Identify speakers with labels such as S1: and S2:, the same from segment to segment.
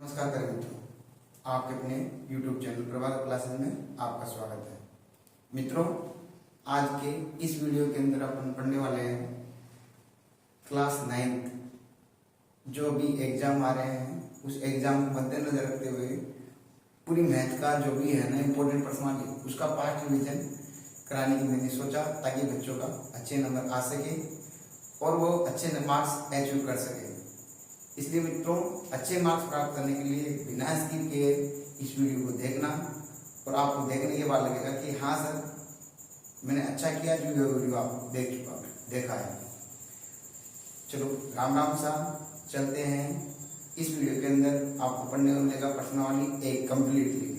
S1: नमस्कार करें मित्रों, आपके अपने YouTube चैनल प्रभात क्लासेस में आपका स्वागत है। मित्रों, आज के इस वीडियो के अंदर अपन पढ़ने वाले हैं क्लास 9th जो भी एग्जाम आ रहे हैं उस एग्जाम को मद्देनजर रखते हुए पूरी मैथ का जो भी है ना इम्पोर्टेंट प्रश्नावली उसका पास्ट रिवीजन कराने की मैंने सोचा ताकि बच्चों का अच्छे नंबर आ सके और वो अच्छे मार्क्स अचीव कर सके। इसलिए मित्रों, अच्छे मार्क्स प्राप्त करने के लिए बिना स्किप किए इस वीडियो को देखना और आपको देखने के बाद लगेगा कि हाँ सर मैंने अच्छा किया जो ये वीडियो आप देखा है। चलो राम राम सा चलते हैं। इस वीडियो के अंदर आपको पढ़ने को मिलेगा प्रश्नावली एक कंप्लीटली।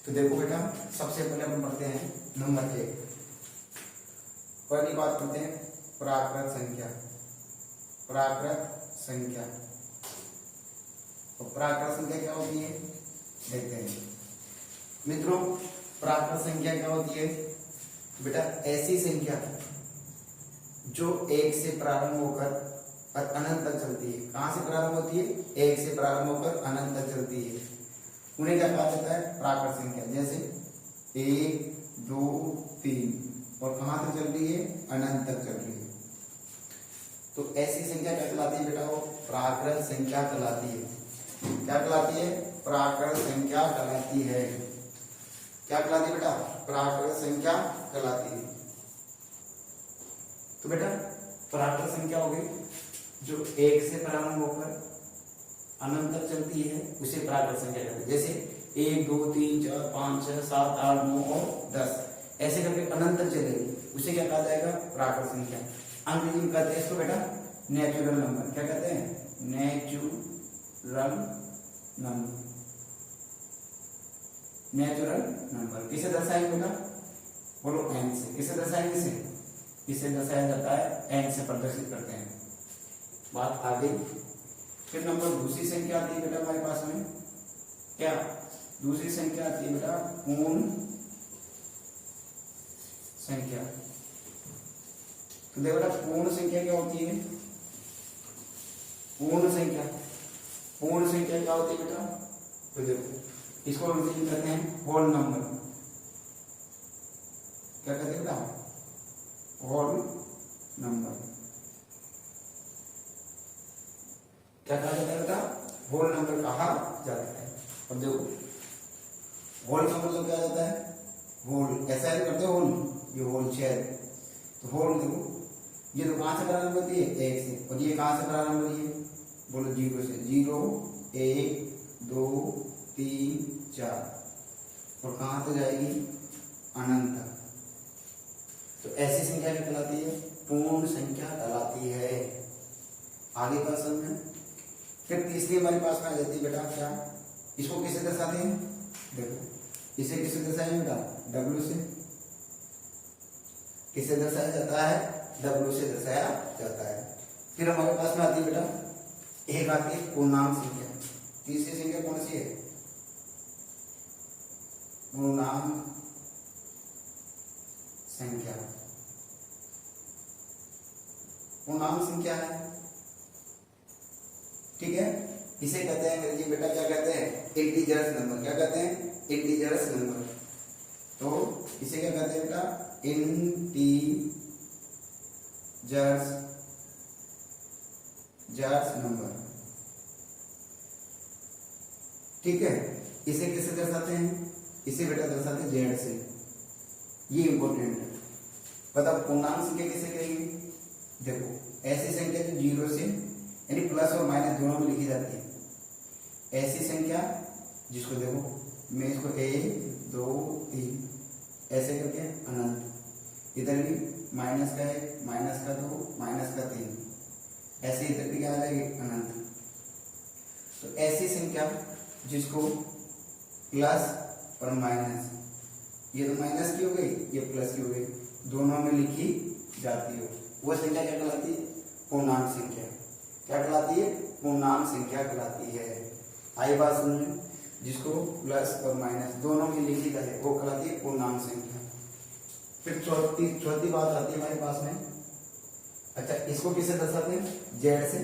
S1: तो देखो बेटा, सबसे पहले अपन पढ़ते हैं नंबर 1। पहली बात करते हैं प्राकृत संख्या। प्राकृत संख्या और प्राकृत संख्या क्या होती है देखते हैं। मित्रों, प्राकृत संख्या क्या होती है? बेटा ऐसी संख्या जो 1 से प्रारंभ होकर और अनंत तक चलती है। कहां से प्रारंभ होती है? 1 से प्रारंभ होकर अनंत तक चलती है। उन्हें क्या कहा जाता है? प्राकृत संख्या। जैसे 1, 2, 3 और कहां तक चल रही है? अनंत तक चल रही है। तो ऐसी संख्या क्या कहलाती है बेटा? वो प्राकृत संख्या कहलाती है। क्या कहलाती है? प्राकृत संख्या कहलाती है। क्या कहलाती है बेटा? प्राकृत संख्या कहलाती है। तो बेटा प्राकृत संख्या हो गई जो 1 से प्रारंभ होकर अनंत तक चलती है, उसे प्राकृत संख्या कहते हैं। जैसे 1, 2, 3, 4, 5, 6, 7, 8, 9 और 10 ऐसे करके अनंत तक चलेगी, उसे क्या कहा जाएगा? प्राकृत संख्या। अंग्रेजी में कहते हैं इसको बेटा नेचुरल नंबर। क्या कहते हैं? Natural number. नेचुरल नंबर किसे दर्शाएंगे बेटा? बोलो n से। किसे दर्शाएंगे? इसे दर्शाया जाता है n से प्रदर्शित करते हैं। बात आ गई। फिर नंबर दूसरी संख्या आती है बेटा हमारे पास में। क्या दूसरी संख्या आती है बेटा? पूर्ण संख्या। तो देखो बेटा पूर्ण संख्या क्या होती है? पूर्ण संख्या क्या होती है बेटा? तो देखो इसको हम कहते हैं होल नंबर। क्या कहते हैं बेटा? Whole number. क्या कहा जाता है बेटा? होल नंबर कहा जाता है। अब देखो होल का मतलब क्या जाता है? होल ऐसा ही करते हो होल, ये होल शेयर। तो होल देखो ये तो कहां से प्रारंभ होती है? 1 से। और ये कहां से प्रारंभ हो रही है? बोलो 0 से। 0, 1, 2, 3, 4 और कहां तक जाएगी? अनंत तक। तो ऐसी संख्या क्या कहलाती है? पूर्ण संख्या कहलाती है। आगे का समय फिर तीसरी हमारे पास में आ जाती है बेटा क्या? इसको किसे दर्शाते हैं? देखो इसे किसे दर्शाएंगे बेटा? W से। किसे दर्शाया जाता है? W से दर्शाया जाता है। फिर हमारे पास में आती है बेटा एक आती है पूर्णांक संख्या। तीसरी संख्या कौन सी है? पूर्णांक संख्या। पूर्णांक संख्या है, ठीक है। इसे कहते हैं अंग्रेजी बेटा क्या कहते हैं? Integers number. क्या कहते हैं? Integers number. तो इसे क्या कहते हैं बेटा? इंटीजर्स नंबर, ठीक है। इसे किससे दर्शाते हैं? इसे बेटा दर्शाते हैं जेड से। ये इंपॉर्टेंट है। पता पूर्णांक संख्या किसे कहेंगे? देखो ऐसी संख्या जो 0 से यानी प्लस और माइनस दोनों में लिखी जाती है। ऐसी संख्या जिसको देखो मैं इसको 1, 2, 3 ऐसे करके अनंत। इधर भी माइनस का 1, माइनस का 2, माइनस का 3 ऐसे इधर भी क्या आ जाएगी? अनंत। तो ऐसी संख्या जिसको प्लस और माइनस, ये तो माइनस की हो गई, ये प्लस की हो गई, दोनों में लिखी जाती हो वो संख्या क्या कहलाती है? पूर्णांक संख्या। क्या कहलाती है? पूर्णांक संख्या कहलाती है। आई बात समझ? जिसको प्लस और माइनस दोनों में लिखी जाए वो कहलाती है पूर्णांक संख्या। फिर चौथी बात आती है हमारे पास में। अच्छा इसको किससे दर्शाते हैं? जेड से।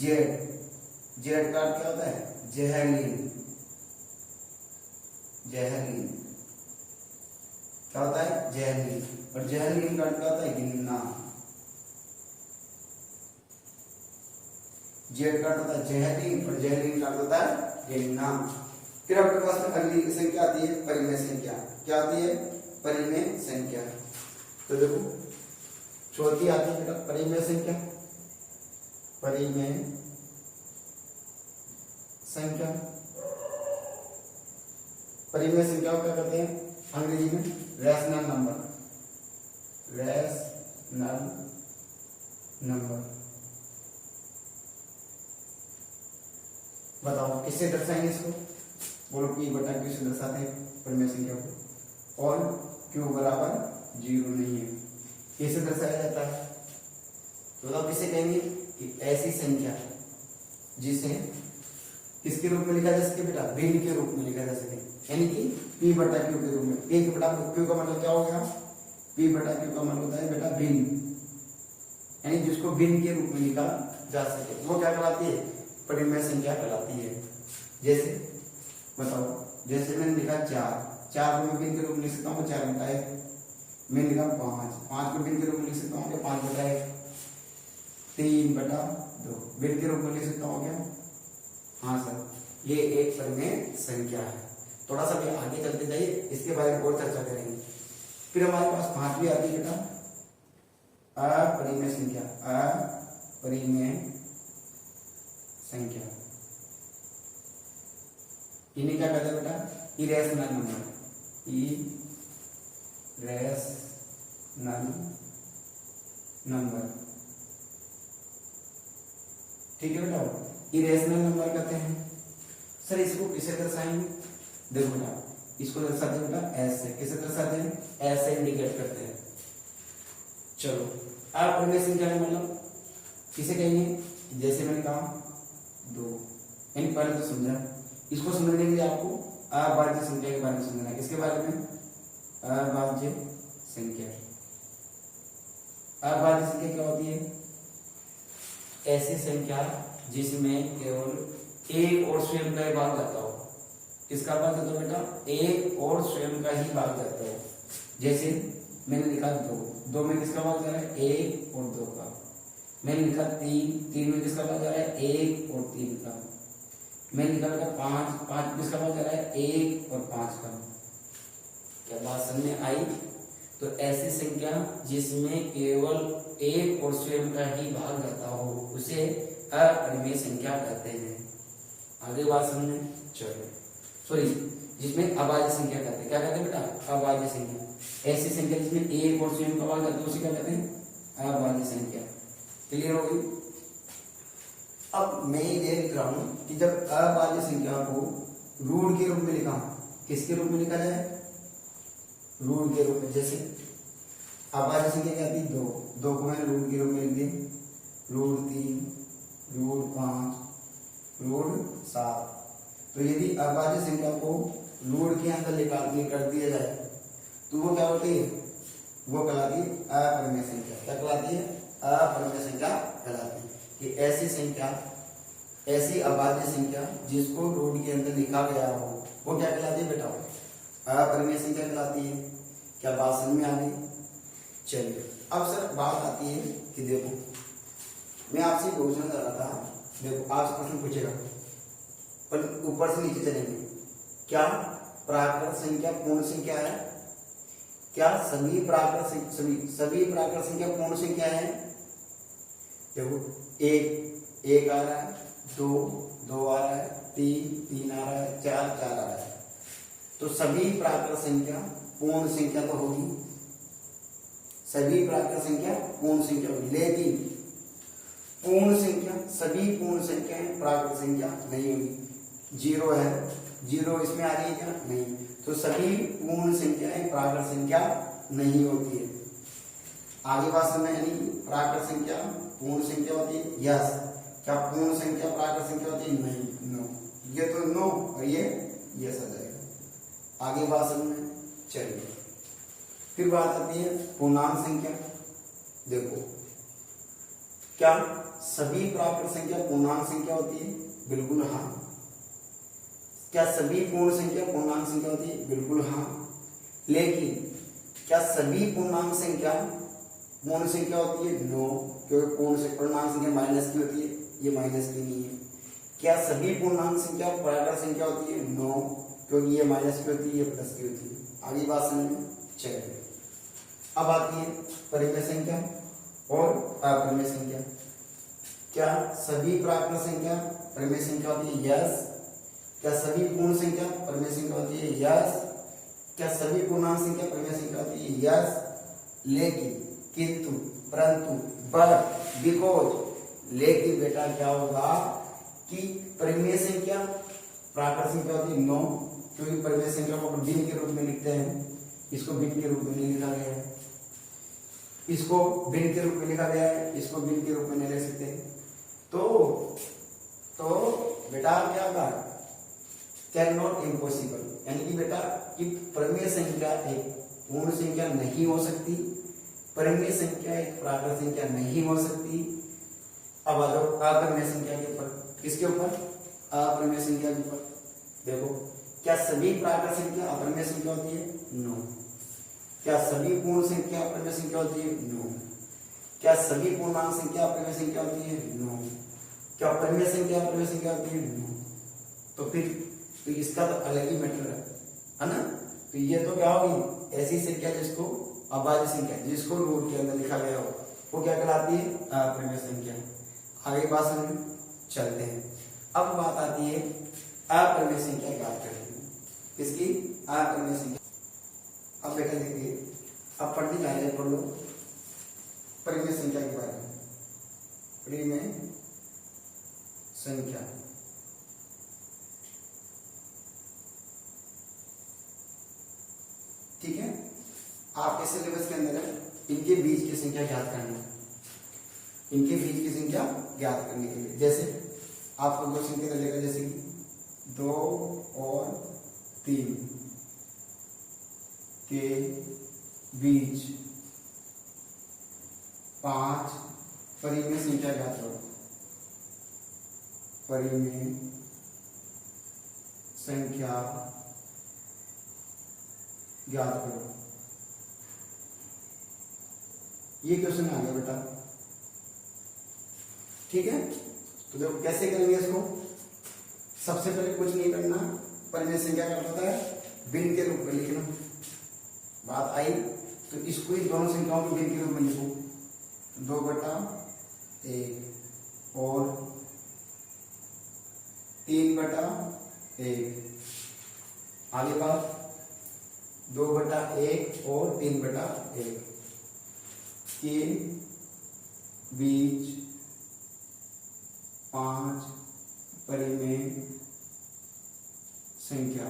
S1: जेड जेड का अर्थ क्या होता है? जहरीन। जहरीन क्या होता है? जहरीन। और जहरीन का अर्थ क्या होता है? गिनना। जेड का अर्थ होता है जहरीन और जहरीन का अर्थ होता है गिनना। फिर आपके पास में अगली संख्या आती है परिमेय संख्या। क्या आती है? परिमेय संख्या। तो देखो चौथी आती है बेटा परिमेय संख्या। परिमेय संख्या, परिमेय संख्या को क्या कहते हैं अंग्रेजी में? Rational number. Rational number. बताओ किससे दर्शाएंगे इसको? बोलो पी बटा क्यू से दर्शाते हैं परिमेय संख्या को। और क्यू बराबर 0 नहीं है, कैसे दर्शाया जाता है? तो बताओ किसे कहेंगे? कि ऐसी संख्या जिसे किसके रूप में लिखा जा सके बेटा? भिन्न के रूप में लिखा जा सके, यानी कि पी बटा क्यू के रूप में। पी बटा क्यू का मतलब क्या हो गया? पी बटा क्यू का मतलब होता है बेटा भिन्न, यानी जिसको भिन्न के रूप में लिखा जा सके वो क्या कहलाती है? परिमेय संख्या कहलाती है। जैसे बताओ, जैसे मैंने लिखा 4 को मैं भिन्न के रूप में लिख सकता हूँ 4 बटा 1। मैंने लिखा 5 को भिन्न के रूप में लिख सकता हूँ 5 बटा 1। 3 बटा 2 भिन्न के रूप में लिख सकता हूँ क्या? हाँ सर, ये एक परिमेय संख्या है। थोड़ा सा भी आगे चलते जाइए, इसके बारे में और चर्चा करेंगे। फिर हमारे पास 5वीं आती है बेटा अपरिमेय संख्या। अपरिमेय संख्या इन्हें क्या कहते हैं बेटा? Irrational number. इरेशनल नंबर, ठीक है बेटा, इरेशनल नंबर कहते हैं। सर इसको किसे दर्शाएंगे? देखो बेटा, इसको दर्शाते हैं बेटा एस से। किसे दर्शाते हैं? एस से इंडिकेट करते हैं। चलो अपरिमेय संख्या का मतलब किसे कहेंगे? जैसे मैंने कहा 2, यानी पहले तो समझा। इसको समझने के लिए आपको अभाज्य संख्या के बारे में समझना है। किसके बारे में? अभाज्य संख्या। अभाज्य संख्या क्या होती है? ऐसी संख्या जिसमें केवल एक और स्वयं का ही भाग जाता हो। किसका भाग जाता हो बेटा? एक और स्वयं का ही भाग जाता हो। जैसे मैंने लिखा 2 में किसका भाग जा रहा है? 1 और 2 का। मैंने लिखा 3 में किसका भाग जा रहा है? 1 और 3 का। मैंने लिखा 5 में किसका भाग जा रहा है? 1 और 5 का। क्या बात समझ में आई? तो ऐसी संख्या जिसमें केवल एक और स्वयं का ही भाग जाता हो उसे अपरिमेय संख्या कहते हैं। आगे बात समझे? चलो सॉरी, जिसमें अभाज्य संख्या कहते हैं। क्या कहते हैं बेटा? अभाज्य संख्या। ऐसी संख्या जिसमें एक और स्वयं का भाग जाता है उसे क्या कहते हैं? अभाज्य संख्या। क्लियर हो गई? अब मैं ये देख रहा हूं कि जब अभाज्य संख्या को रूट के रूप में लिखा, किसके रूप में लिखा जाए? रूट के रूप में। जैसे अभाज्य संख्या क्या थी? 2 को मैंने रूट के रूप में लिख दिया। Root 3, root 5, root 7। तो यदि अभाज्य संख्या को रूट के अंदर कर दिया जाए तो वो क्या होती है? वो कहलाती है अपरिमेय संख्या। क्या कहलाती है? अपरिमेय संख्या कहलाती है। कि ऐसी संख्या, ऐसी अभाज्य संख्या जिसको रूट के अंदर लिखा गया हो वो क्या कहलाती है बेटा? अपरिमेय संख्या कहलाती है। क्या बात समझ में आ गई? चलिए अब सर बात आती है कि देखो मैं आपसे पूछना चाह रहा था, देखो आपसे प्रश्न पूछेगा पर ऊपर से नीचे चलेंगे। क्या प्राकृत संख्या पूर्ण संख्या है? क्या सभी प्राकृत संख्या पूर्ण संख्या है? देखो 1 आ रहा है, 2 आ रहा है, 3 आ रहा है, 4 आ रहा है। तो सभी प्राकृत संख्या पूर्ण संख्या तो होगी, सभी प्राकृत संख्या पूर्ण संख्या होगी। लेकिन पूर्ण संख्या, सभी पूर्ण संख्याएं प्राकृत संख्या नहीं होगी। 0 है, 0 इसमें आ रही है क्या? नहीं। तो सभी पूर्ण संख्याएं प्राकृत संख्या नहीं होती है। आगे बात समझ, यानी प्राकृत संख्या पूर्ण संख्या होती है? यस। क्या पूर्ण संख्या प्राकृत संख्या होती है? नहीं, नो। ये तो नो और ये यस आ जाएगा। आगे बात समझ में? चलिए फिर बात आती है पूर्णांक संख्या। देखो क्या सभी प्राकृत संख्या पूर्णांक संख्या होती है? बिल्कुल हाँ। क्या सभी पूर्ण संख्या पूर्णांक संख्या होती है? बिल्कुल हाँ। लेकिन क्या सभी पूर्णांक संख्या पूर्ण संख्या होती है? नो, क्योंकि पूर्णांक संख्या माइनस की होती है, ये माइनस की नहीं है। क्या सभी पूर्णांक संख्या प्राकृत संख्या होती है? नो, क्योंकि ये माइनस की होती है, ये प्लस की होती है। आगे बात समझ में? चलिए अब आती है परिमेय संख्या और अपरिमेय संख्या। क्या सभी प्राकृत संख्या परिमेय संख्या होती है? यस। क्या सभी पूर्ण संख्या परिमेय संख्या होती है? यस। क्या सभी पूर्णांक संख्या परिमेय संख्या होती है? यस। लेकिन, किंतु, परंतु, बट, बिकॉज, लेकिन बेटा क्या होगा कि परिमेय संख्या प्राकृत संख्या होती है? नो, क्योंकि परिमेय संख्या को भिन्न के रूप में लिखते हैं, इसको भिन्न के रूप में नहीं लिखा गया है, इसको भिन्न के रूप में लिखा गया है, इसको भिन्न के रूप में नहीं लिख सकते। तो बेटा क्या होगा? कैन नॉट इम्पॉसिबल, यानी कि बेटा कि परिमेय संख्या एक पूर्ण संख्या नहीं हो सकती, परिमेय संख्या एक प्राकृत संख्या नहीं हो सकती। अब आ जाओ अपरिमेय संख्या के ऊपर। किसके ऊपर? अपरिमेय संख्या के ऊपर। देखो, क्या सभी प्राकृत संख्या अपरिमेय संख्या होती है? नो। क्या सभी पूर्ण संख्या अपरिमेय संख्या होती है? नो। क्या सभी पूर्णांक संख्या अपरिमेय संख्या होती है? नो। क्या परिमेय संख्या अपरिमेय संख्या होती है? नो। तो फिर तो इसका तो अलग ही मैटर है ना? तो ये तो क्या होगी? ऐसी संख्या जिसको अभाज्य संख्या, जिसको रूट के अंदर लिखा गया हो, वो क्या कहलाती है? अपरिमेय संख्या। आगे बात समझ चलते हैं। अब बात आती है अपरिमेय संख्या ज्ञात करने की। इसकी अपरिमेय संख्या। अब बेटा देखिए, अब पढ़ते जाएंगे, पढ़ लो परिमेय संख्या के बारे में। परिमेय संख्या ठीक है, आपके सिलेबस के अंदर है इनके बीच की संख्या ज्ञात करना, इनके बीच की संख्या ज्ञात करने के लिए। जैसे आपको दो संख्या मिलेगा, जैसे कि 2 और 3 के बीच 5 परिमेय संख्या ज्ञात करो। परिमेय संख्या ज्ञात करो। ये क्वेश्चन आ गया बेटा, ठीक है। तो देखो कैसे करेंगे इसको। सबसे पहले कुछ नहीं करना, परिमेय संख्या क्या होता है? भिन्न के रूप में लिखना। बात आई तो इसको ही दोनों संख्याओं को भिन्न के रूप में लिखो। 2/1 और 3/1। आगे बात 2/1 और 3/1 के बीच 5 परिमेय संख्या,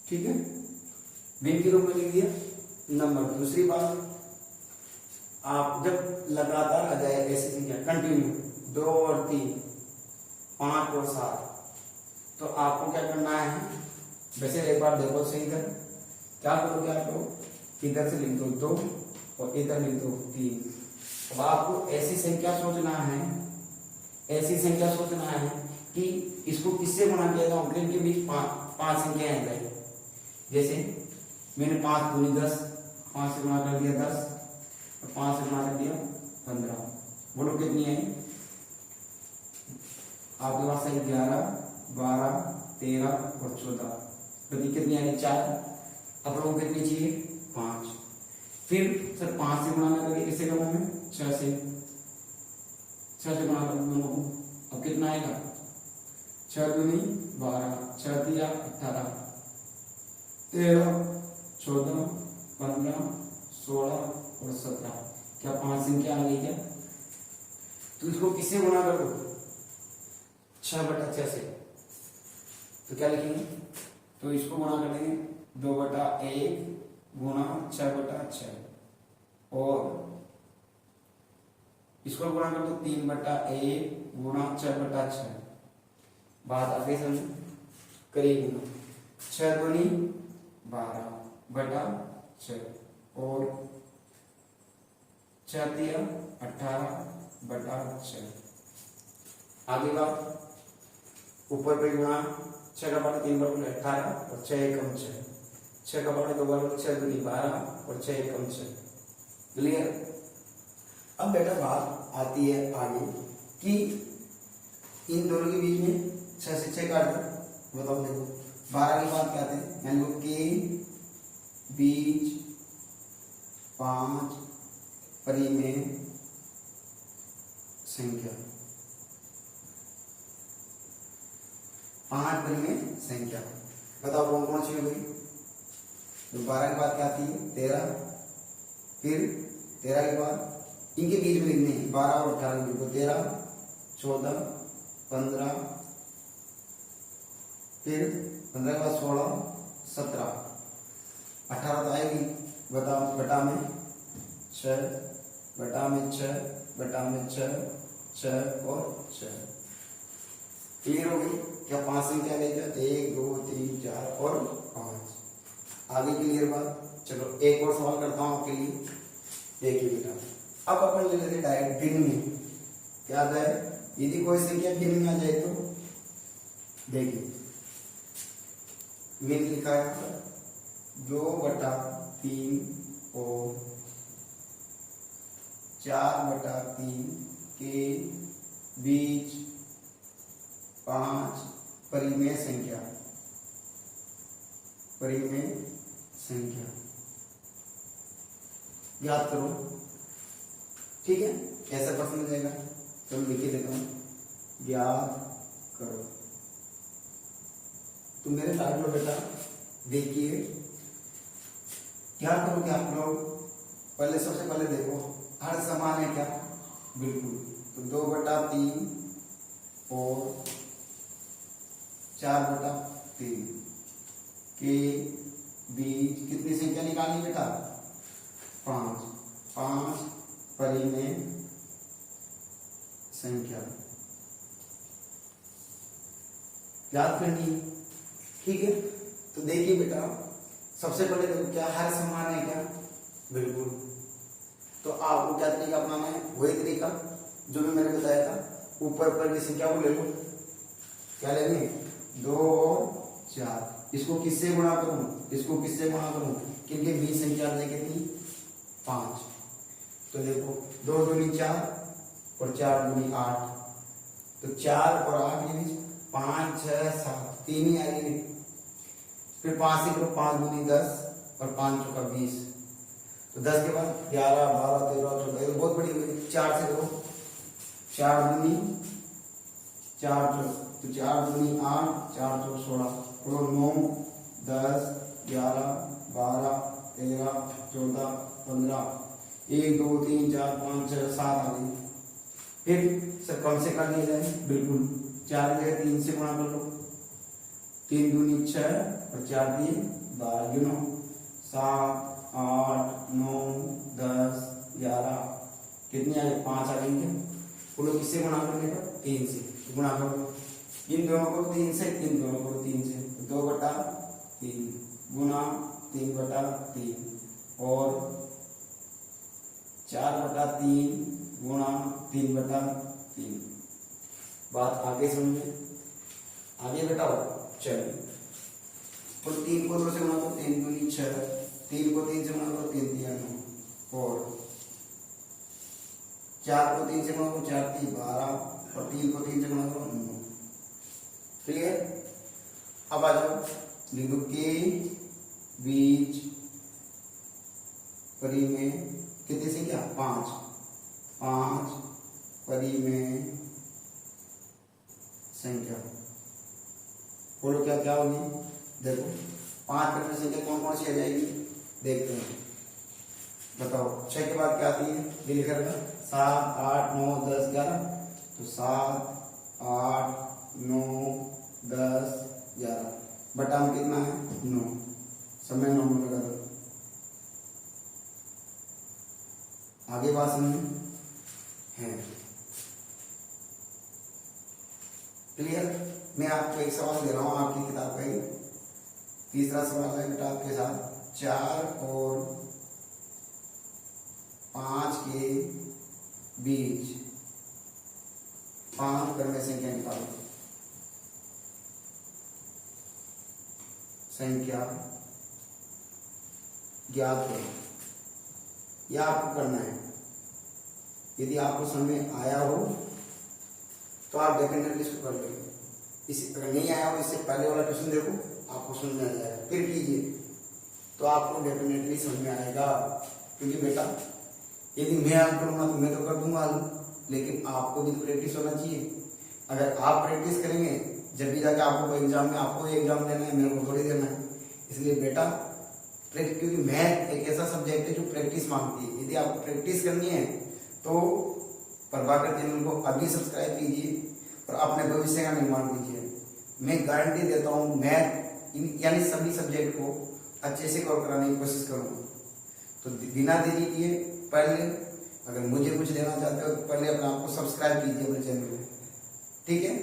S1: ठीक है, भिन्न के रूप में लिख दिया। नंबर दूसरी बात, आप जब लगातार आ जाए ऐसी संख्या कंटिन्यू 2 और 3, 5 और 7, तो आपको क्या करना है? वैसे एक बार देखो सही, इधर क्या करोगे? आपको इधर से लिख दो 2 और इधर लिख दो 3। अब आपको ऐसी संख्या सोचना है, ऐसी संख्या सोचना है कि इसको किससे गुणा किया जाए? इनके बीच 5 संख्याएं हैं। जैसे मैंने 5 दूनी 10, 5 से गुणा कर दिया 10, और 5 से गुणा कर दिया 15। बोलो कितनी है आपके पास? है 11, 12, 13 और 14। बल्कि कितनी आएगी? 4। अब लोग कितनी चाहिए? 5। फिर सर 5 से गुणा करेंगे, किससे करूंगा? 6 से। 6 से गुणा कर दोनों को, अब कितना आएगा? 6 दूनी 12, 6 दिया 18, 13, 14, 15, 16 और 17। क्या 5 संख्या आ गई क्या? तो इसको किससे गुणा कर दो? 6/6 से। तो क्या लिखेंगे? तो इसको गुणा कर देंगे 2/1 गुणा 6/6, और इसको गुणा कर दो 3/1 गुणा 6/6। बात आगे समझ करेगी। 6 दूनी 12/6 और 6 दिया 18/6। आगे बात ऊपर पे गुणा 6 का पानी 3 बार बोले 18 और 6 एकम 6, 6 का पानी 2 बार बोले 6 दूनी 12 और 6 एकम 6। क्लियर। अब बेटा बात आती है आगे कि इन दोनों के बीच में 6 से 6 काट दो। बताओ देखो 12 की बात क्या आते हैं, यानी के बीच 5 परिमेय संख्या, 5 परिमेय संख्या। बताओ कौन कौन सी हो गई। तो 12 की बात क्या आती है 13, फिर 13 के बाद इनके बीच में लिखने 12 और 18 के बीच 13, 14, 15, फिर 15 के बाद 16, 17, 18 तो आएगी। बताओ बटा में 6, बटा में 6, बटा में 6, 6 और 6। क्लियर हो गई क्या। 5 संख्या लेते हैं 1 2 3 4 और 5। आगे क्लियर बात। चलो एक और सवाल करता हूं आपके लिए। देखिए बेटा अब अपन ले लेते डायरेक्ट भिन्न में। क्या आता है, यदि कोई संख्या भिन्न में आ जाए तो देखिए भिन्न लिखा है 2/3 और 4/3 के बीच 5 परिमेय संख्या, परिमेय संख्या याद करो। ठीक है, कैसा प्रश्न जाएगा चलो लिख के देता हूं। याद करो। तुम मेरे साथ लो बेटा। देखिए क्या करोगे आप लोग, पहले सबसे पहले देखो हर समान है क्या, बिल्कुल। तो 2/3 और 4/3 के बीच कितनी संख्या निकालनी बेटा, 5 परिमेय संख्या याद करनी है। ठीक है, तो देखिए बेटा सबसे पहले देखो क्या हर समान है क्या, बिल्कुल। तो आपको क्या तरीका अपनाना है, वही तरीका जो भी मैंने बताया था। ऊपर की संख्या को ले लो, क्या लेंगे 2 और 4। इसको किससे गुणा करूं, इसको किससे गुणा करूं, क्योंकि बीच संख्या आ कितनी 5। तो देखो 2 दूनी 4 और 4 दूनी 8। तो 4 और 8 के बीच 5 6 7 3 ही आएगी। फिर 5 से करो 5 दूनी 10 और 5 चौका 20। तो 10 के बाद 11 12 13 14 बहुत बड़ी हो गई। 4 से करो 4 दूनी 4 तो 4 दूनी 8 4 चौक 16 करो 9 10 11 12 13 14 15 1 2 3 4 5 6 7 आ गई। फिर सब कम से कर लिया जाए, बिल्कुल। 4 जगह 3 से गुणा कर लो, 3 दूनी 6 और 4 दिए 12 गिनो 7 8 9 10 11 कितनी आ गई 5 आ गई क्या। बोलो किससे गुणा करने का, 3 से गुणा करो। इन दोनों को 3 से, इन दोनों को 3 से, 2/3 गुणा 3/3 और 4/3 गुणा 3/3। बात आगे समझे, आगे बेटा चलिए। तो 3 को 2 से गुणा करो 3 दूनी 6, 3 को 3 से गुणा करो 3 3 9 और 4 को 3 से गुणा करो 4 3 12 और 3 को 3 से गुणा करो 9। क्लियर। अब आ जाओ लिखो के बीच परिमेय कितनी संख्या 5 परिमेय संख्या। बोलो क्या क्या होगी, देखो 5 परिमेय संख्या कौन कौन सी आ जाएगी देखते हैं। बताओ 6 के बाद क्या आती है, ये लिखा रहेगा 7 8 9 10 11। तो 7 8 9 10 11 बटा में कितना है 9। समय 9 लगा दो। आगे बात समझ है क्लियर। मैं आपको एक सवाल दे रहा हूं आपकी किताब का ही। तीसरा सवाल है बेटा आपके साथ 4 और 5 के बीच 5 क्रम संख्या निकालो। संख्या ज्ञात करो, यह आपको करना है। यदि आपको समझ में आया हो तो आप डेफिनेटली इसको कर लेंगे। इसी अगर नहीं आया हो, इससे पहले वाला क्वेश्चन देखो, आपको समझ में आ जाएगा, फिर कीजिए तो आपको डेफिनेटली समझ में आएगा। क्योंकि बेटा यदि मैं हल करूंगा तो मैं तो कर दूंगा हल, लेकिन आपको भी तो प्रैक्टिस होना चाहिए। अगर आप प्रैक्टिस करेंगे जब भी जाके आपको एग्जाम में आपको एग्जाम देना है, मेरे को थोड़ी देना है। इसलिए बेटा क्योंकि मैथ एक ऐसा सब्जेक्ट है जो प्रैक्टिस मांगती है। यदि आपको प्रैक्टिस करनी है तो प्रभाकर चैनल को अभी सब्सक्राइब कीजिए और अपने भविष्य का निर्माण कीजिए। मैं गारंटी देता हूँ मैथ यानी सभी सब्जेक्ट को अच्छे से कवर कराने की कोशिश करूँगा। तो बिना देरी किए पहले अगर मुझे कुछ देना चाहते हो तो पहले अपने आप को सब्सक्राइब कीजिए अपने चैनल में, ठीक है,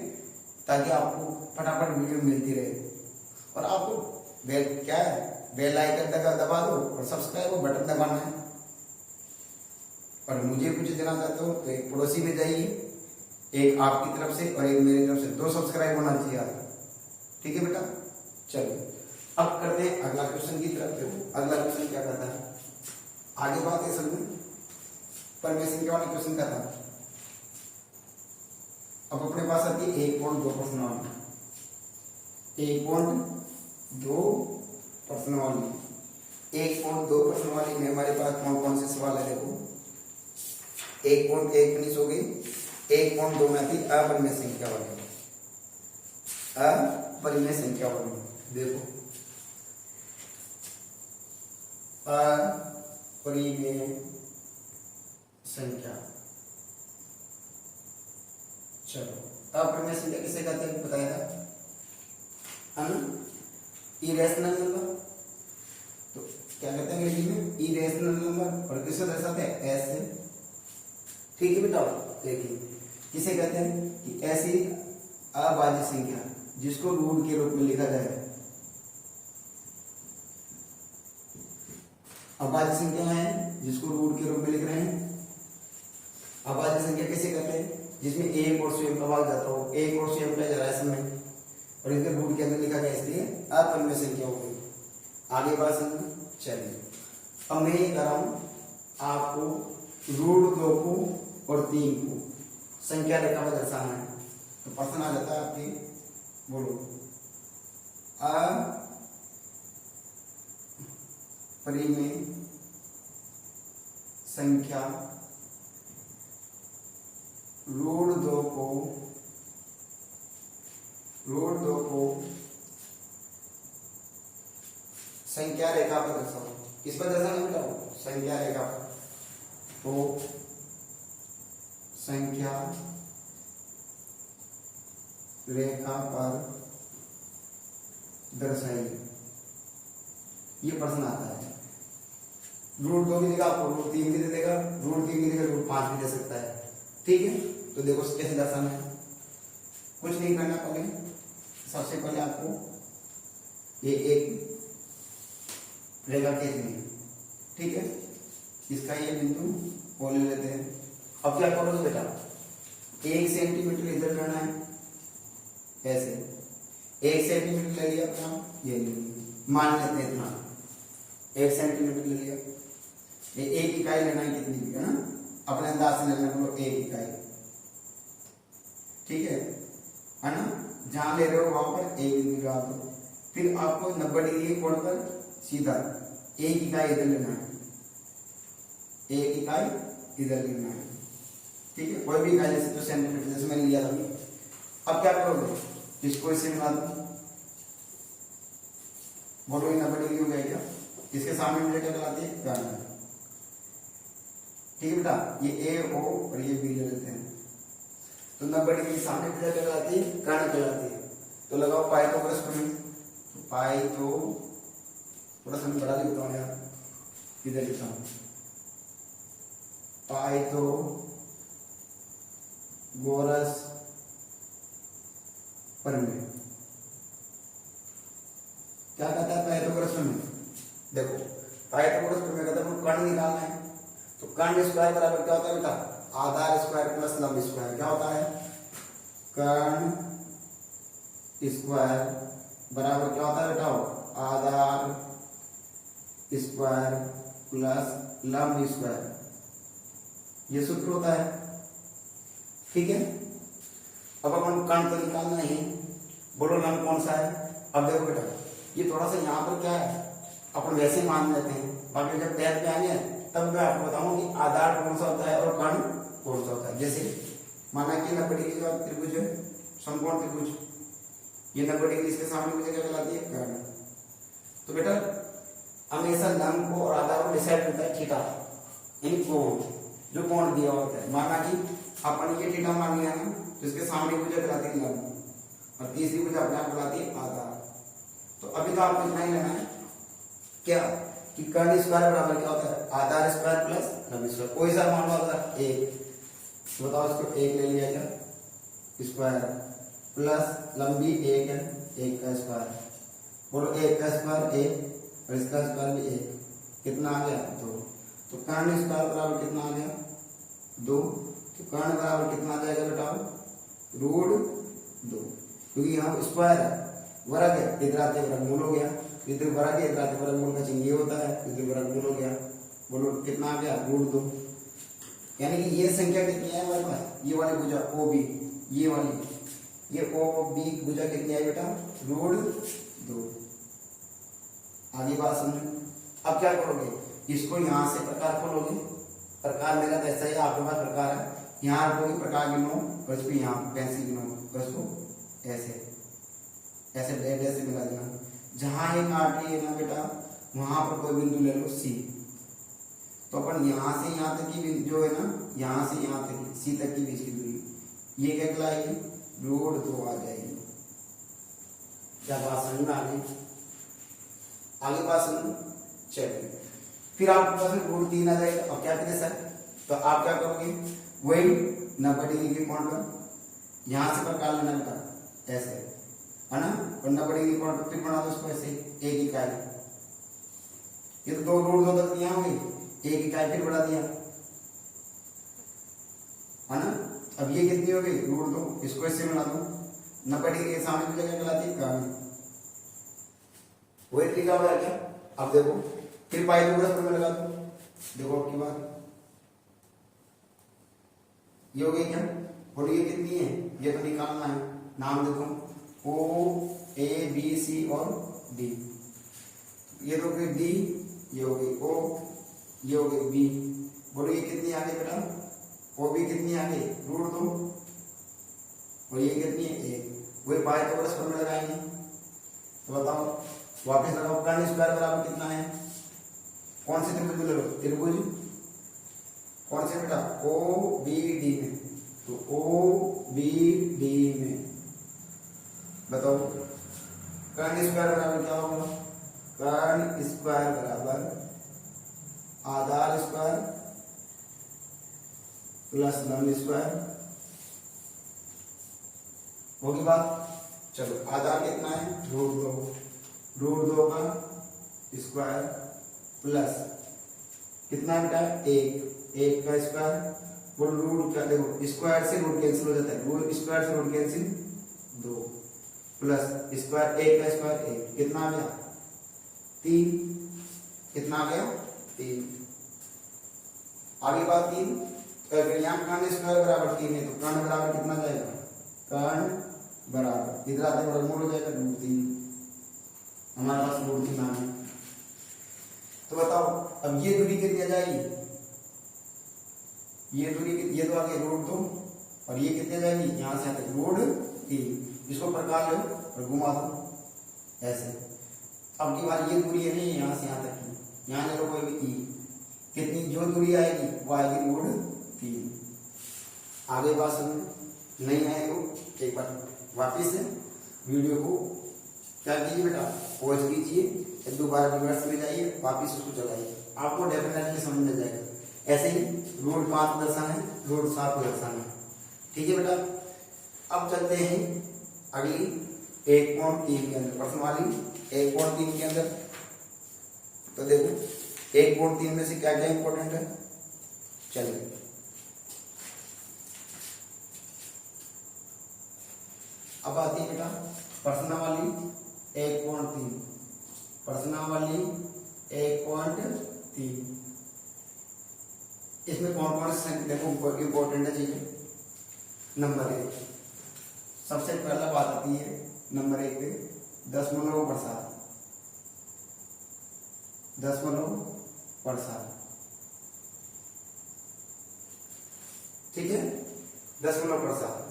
S1: ताकि आपको फटाफट वीडियो मिलती रहे। और आपको बेल आइकन दबा दो और सब्सक्राइब को बटन दबाना है। और मुझे कुछ देना चाहते हो तो एक पड़ोसी में जाइए, एक आपकी तरफ से और एक मेरी तरफ से, 2 सब्सक्राइब होना चाहिए आप, ठीक है बेटा। चलिए अब करते हैं अगला क्वेश्चन की तरफ। देखो अगला क्वेश्चन क्या कहता है, आगे बात है असल में पर मैं संख्या वाले क्वेश्चन का था। अब अपने पास आती है 1.2 प्रश्नावली। 1.2 प्रश्नावली 1.2 प्रश्नावली में हमारे पास कौन कौन से सवाल है देखो। 1.1 फिनिश हो गई। 1.2 में थी अपरिमेय संख्या वाली। अपरिमेय संख्या वाली देखो, अपरिमेय संख्या। चलो अपरिमेय संख्या किसे कहते हैं बताएगा, इरेशनल नंबर। तो क्या कहते हैं अंग्रेजी में, इरेशनल नंबर। और किसे दर्शाते हैं, एस से, ठीक है बेटा। देखिए किसे कहते हैं कि ऐसी अभाज्य संख्या जिसको रूट के रूप में लिखा जाए। अभाज्य संख्या है जिसको रूट के रूप में लिख रहे हैं। अभाज्य संख्या किसे कहते हैं, जिसमें एक और स्वयं का भाग जाता हो, एक और स्वयं का जा रहा है समय और इसके रूट के अंदर लिखा गया, इसलिए अपरिमेय संख्या हो गई। आगे बात समझ। चलिए अब मैं ये कर रहा हूं आपको रूट 2 को और 3 को संख्या रेखा में दर्शाना है। तो प्रश्न आ जाता है आपके, बोलो अपरिमेय संख्या रूट 2 को संख्या रेखा पर दर्शाओ। किस पर दर्शाना बेटा, संख्या रेखा पर। तो संख्या रेखा पर दर्शाइए, ये प्रश्न आता है। रूट 2 भी देगा आपको, रूट 3 भी दे देगा, रूट 3 भी देगा, रूट 5 भी दे सकता है, ठीक है। तो देखो कैसे दर्शाना है, कुछ नहीं करना। पहले सबसे पहले आपको ये एक रेखा खींचनी है, ठीक है। इसका ये बिंदु वो ले लेते हैं। अब क्या करोगे बेटा, 1 सेंटीमीटर इधर लेना है, ऐसे 1 सेंटीमीटर ले लिया अपना, ये मान लेते हैं इतना 1 सेंटीमीटर ले लिया। ये 1 इकाई लेना है, कितनी भी है ना, अपने अंदाज से लेना है, 1 इकाई, ठीक है ना। जहां ले रहे हो वहां पर 1 डिग्री लगा दो। फिर आपको 90 डिग्री के कोण पर सीधा 1 इकाई इधर लेना है, 1 इकाई इधर लेना है, ठीक है। कोई भी इकाई जैसे तो सेंटीमीटर जैसे मैंने लिया था। अब क्या करोगे, इसको इससे मिला दो, बोलो ये 90 डिग्री हो गया क्या। इसके सामने मुझे क्या कहलाती है, कर्ण, ठीक है बेटा। ये ए ओ और ये बी ले लेते हैं। तो 90 डिग्री सामने क्या कहलाती है, कर्ण कहलाती है। तो लगाओ पाइथागोरस प्रमेय। पाई तो थोड़ा सा बड़ा लिखता हूँ यार, इधर लिखता हूँ, पाइथागोरस प्रमेय। क्या कहता है पाइथागोरस प्रमेय, देखो पाइथागोरस प्रमेय कहता है कर्ण निकालना है। तो कर्ण स्क्वायर बराबर क्या होता है बेटा, आधार स्क्वायर प्लस लंब स्क्वायर। क्या होता है, कर्ण स्क्वायर बराबर क्या होता है बेटाओ, आधार स्क्वायर प्लस लंब स्क्वायर, ये सूत्र होता है। ठीक है, अब अपन कर्ण तो निकालना ही, बोलो लंब कौन सा है। अब देखो बेटा, ये थोड़ा सा यहाँ पर क्या है अपन वैसे मान लेते हैं, बाकी जब टेंथ पे आएंगे तब मैं आपको बताऊं कि आधार कौन सा होता है और कर्ण कौन सा होता है। जैसे माना कि 90 डिग्री का त्रिभुज है, समकोण त्रिभुज, ये 90 डिग्री इसके सामने मुझे क्या कहलाती है, कर्ण। तो बेटा हमेशा लंब को और आधार को डिसाइड करता है थीटा, यानी कोण, जो कोण दिया होता है। माना कि अपन ये थीटा मान लिया ना, तो इसके सामने मुझे कहलाती है लंब और तीसरी मुझे अपने आप कहलाती है आधार। तो अभी तो आपको इतना ही लेना है क्या कि कर्ण स्क्वायर बराबर क्या होता है, आधार स्क्वायर प्लस लंब स्क्वायर। कोई सा मान लो अगर एक, तो बताओ इसको एक ले लिया क्या, स्क्वायर प्लस लंबी एक है, एक का स्क्वायर, बोलो एक का स्क्वायर एक और इसका स्क्वायर भी एक, कितना आ गया, दो। तो कर्ण स्क्वायर बराबर कितना आ गया, दो। तो कर्ण बराबर कितना आ जाएगा बेटा, रूट दो, क्योंकि यहाँ स्क्वायर है, वर्ग है, इधर आते वर्गमूल हो गया, इधर वर्ग है, इधर आते वर्गमूल का चिन्ह ये होता है, इधर वर्गमूल हो गया। बोलो कितना आ गया, रूट दो। यानी कि ये संख्या कितनी है हमारे पास, ये वाली भुजा ओ बी, ये वाली, ये ओ बी भुजा कितनी है बेटा, रूट दो। आगे बात समझो। अब क्या करोगे, इसको यहाँ से प्रकार खोलोगे, प्रकार मेरा तो ऐसा ही आपके पास प्रकार है, यहाँ रखोगे प्रकार गिनो और इसको यहाँ पेंसिल गिनो और इसको ऐसे ऐसे डेट ऐसे मिला देना। जहां ये काट रही है ना बेटा, वहां पर कोई बिंदु ले लो सी। तो अपन यहाँ से यहाँ तक की जो है ना, यहाँ से यहाँ तक सी तक की बीच की दूरी, ये क्या कहलाएगी, रूट दो आ जाएगी। क्या बात समझ में आ गई, आगे बात समझो। चलिए फिर आपके पास रूट 3 आ जाएगा। अब क्या करें सर, तो आप क्या करोगे, वही 90 डिग्री के कोण पर यहां से प्रकार लेना बेटा, ऐसे है ना, और 90 डिग्री कोण पर फिर बना दो उसको ऐसे एक इकाई। ये तो दो रूट दो तक यहाँ हुई, एक इकाई फिर बढ़ा दिया, है ना। अब ये कितनी हो गई, रूट दो, इसको इससे मिला दो, 90 डिग्री के सामने की जगह कहलाती है कर्ण, वही तरीका हो क्या। अब देखो फिर पाइथागोरस में लगा दो, देखो आपकी बात ये हो गई क्या, और ये कितनी है, ये तो निकालना है। नाम देखो ओ ए बी सी और डी, ये तो फिर डी, ये हो गई ओ, ये हो गई बी। बोलो ये कितनी आ गई बेटा, ओ बी कितनी आ गई, रूट दो, और ये कितनी है, एक। वही पाइथागोरस में लगाएंगे, तो बताओ वापस लगाओ, कर्ण स्क्वायर बराबर कितना है, कौन से त्रिभुज ले लो, त्रिभुज कौन से बेटा, ओ बी डी में, तो ओ बी डी में बताओ कर्ण स्क्वायर बराबर क्या होगा, कर्ण स्क्वायर बराबर आधार स्क्वायर प्लस लंब स्क्वायर, होगी बात। चलो आधार कितना है, रूट दो, रूट दो का स्क्वायर प्लस कितना बेटा, एक, एक का स्क्वायर, वो रूट क्या, देखो स्क्वायर से रूट कैंसिल हो जाता है, रूट स्क्वायर से रूट कैंसिल दो, प्लस स्क्वायर एक का स्क्वायर एक, कितना आ गया, तीन, कितना आ गया, तीन। आगे बात तीन, अगर यहाँ कर्ण स्क्वायर बराबर तीन है, तो कर्ण बराबर कितना जाएगा, कर्ण बराबर इधर आते वर्गमूल हो जाएगा, रूट तीन, हमारे पास रूट तीन आ गया। तो बताओ अब ये दूरी कितनी आ जाएगी, ये दूरी, ये तो आ गई रूट दो, और ये कितने जाएगी, यहाँ से आते रूट तीन, इसको प्रकार लो और घुमा दो ऐसे। अब की बार ये दूरी है नहीं, यहाँ से यहाँ तक की, यहाँ ले लो कोई भी ई, कितनी जो दूरी आएगी वो आएगी रूट तीन। आगे बात समझ नहीं आए तो एक बार वापिस से वीडियो को क्या कीजिए बेटा, पॉज कीजिए, एक दो बार रिवर्स में जाइए, वापिस उसको चलाइए, आपको डेफिनेटली समझ में जाएगा। ऐसे ही रूट 5 दर्शाना है, रूट 7 दर्शाना है, ठीक है बेटा। अब चलते हैं अगली 1.3 के अंदर, प्रश्न वाली 1.3 के अंदर। तो देखो 1.3 में से क्या क्या इंपॉर्टेंट है, चलिए अब आती है बेटा प्रश्नावली 1.3, प्रश्नावली 1.3। इसमें कौन कौन से देखो इंपॉर्टेंट है चीजें। नंबर 1, सबसे पहला बात आती है नंबर 1 पे दशमलव प्रसार, दशमलव प्रसार, ठीक है। दशमलव प्रसार